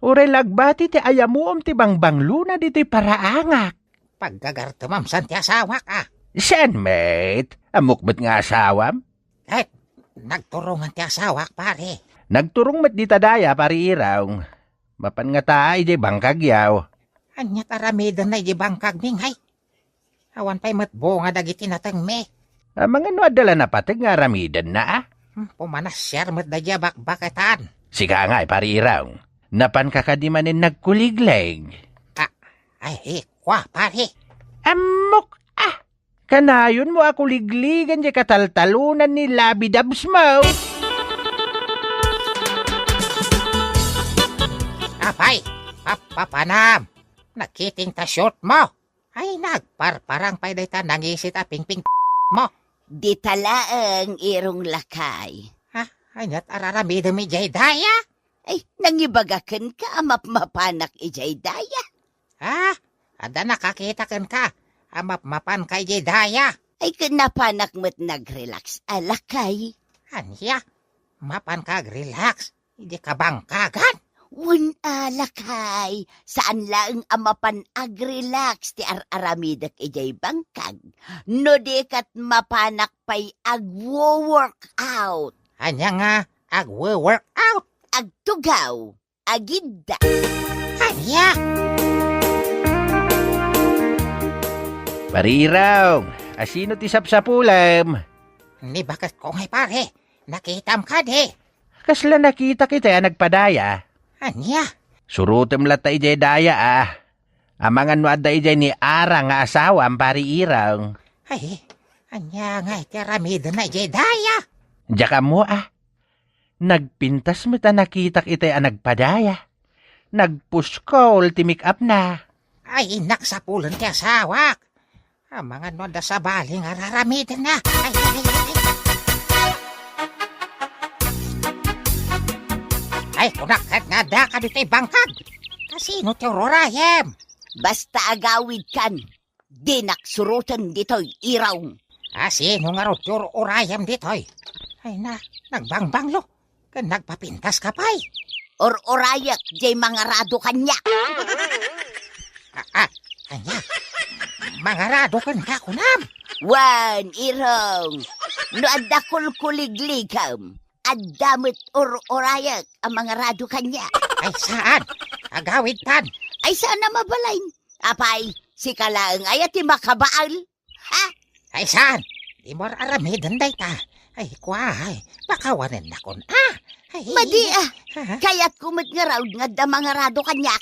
Uray lagbati ti ayamuom ti bangbang luna dito'y paraangak.
Paggagartumam san ti asawa ka.
Saan, mate? Amukbat nga asawam?
Eh, nagturungan ti asawa pare.
Nagturong mat di tadaya pari iraw. Mapan nga taay di bangkagyaw.
Anya taramidan na di bangkag minghay. Awan pa'y matbo nga dagiti natang me.
Mga no adala na patag nga ramidan na
Pumanas siyar mat da bakbaketan.
Sika nga pari iraw. Napan kakadimanin nagkuligleg.
Ay, kwa pare.
Amok kanayon mo ako ligligan di kataltalunan ni labidabs mo.
Apay, papanam. Nakiting ta short mo. Ay, nagparparang pa'y dayta nangisit a ping-ping mo.
Di talaang irong lakay.
Ha? Anyat araramida mi jay daya?
Ay, nangibagakan ka, amap-mapanak ijay daya.
Ha? Ada nakakita kan ka. Amap-mapan kay jay daya.
Ay, kanapanak mo't nag-relax alakay.
Anya? Mapan kag relax. Hindi ka bangkagan.
Wan alakay, saan lang amapan ag-relax ti aramidak ijay bangkag. No di kat mapanak pa'y ag-work out.
Anya nga, ag-work out.
Agtugaw, agidda.
Anya?
Pariraw, asino ti sapsapulam?
Ni bakit ko ngay pare, nakitam ka di.
Kasla nakita kita nagpadaya.
Anya?
Surutem lata ijay daya Amangan mo adda ijay ni Ara nga asawa ang pari iraw.
Ay, anya nga itiaramida na ijay daya.
Diyaka mo Nagpintas mo ta nakitak itay nagpadaya. Nagpuskol ti make up na.
Ay, naksapulan ti asawak. Amangan mo da sa baling araramida na. Ay, kunakat nga da ka dito'y bangkag. Kasino ti Rorayem?
Basta agawid kan, di naksurutan dito'y iraw.
Sino nga ro ti Rorayem dito'y? Ay na, nagbangbanglo. Nagpapintas ka pa'y.
Or-orayak, jay mga rado kanya.
Kanya? Mga rado kan ka kunam.
Wan, irong. No adda kulkuligligam. Addamit or-orayak ang mga rado kanya.
Ay saan? Agawid pan.
Ay saan na mabalain? Apay, si kalaang ayati makabaal. Ha?
Ay saan? Di mo aramidan day ta. Ay kway, pakawanan na kon. Ay,
Madi kaya't kumit nga raw nga da mga rado kanya.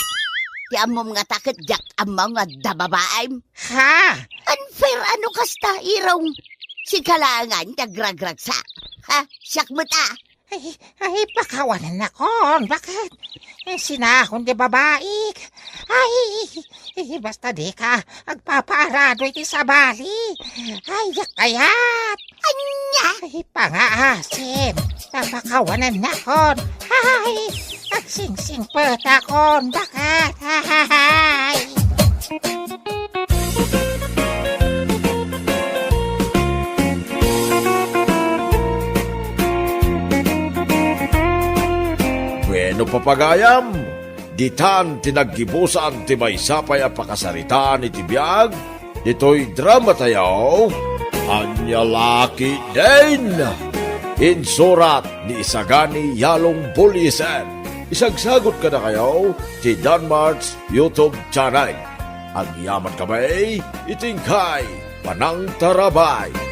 Ti amom nga takit jak amam nga da babaem.
Ha?
Unfair ano kasta iraw. Si kalangan nagragrag sa. Ha? Siyak mo ta.
Ay, pakawanan na kon. Bakit? Sinahon di babaik. Ay, basta di ka agpaparado iti sa bali. Ay, yakayat.
Anya?
Ay, pangaasim. Napakawanan na kon. Ay, nagsingsing peta kon. Bakit? Ay.
Bueno papagayam, ditan tinaggibusan ti may sapay a pakasaritaan iti biyag, dito'y drama tayaw, Anya Laki din! Insurat ni Isagani Yalong Bulisan. Isagsagot ka na kayo ti Danmar's YouTube channel. Ang yaman kamay, itingkay, Panang Tarabay.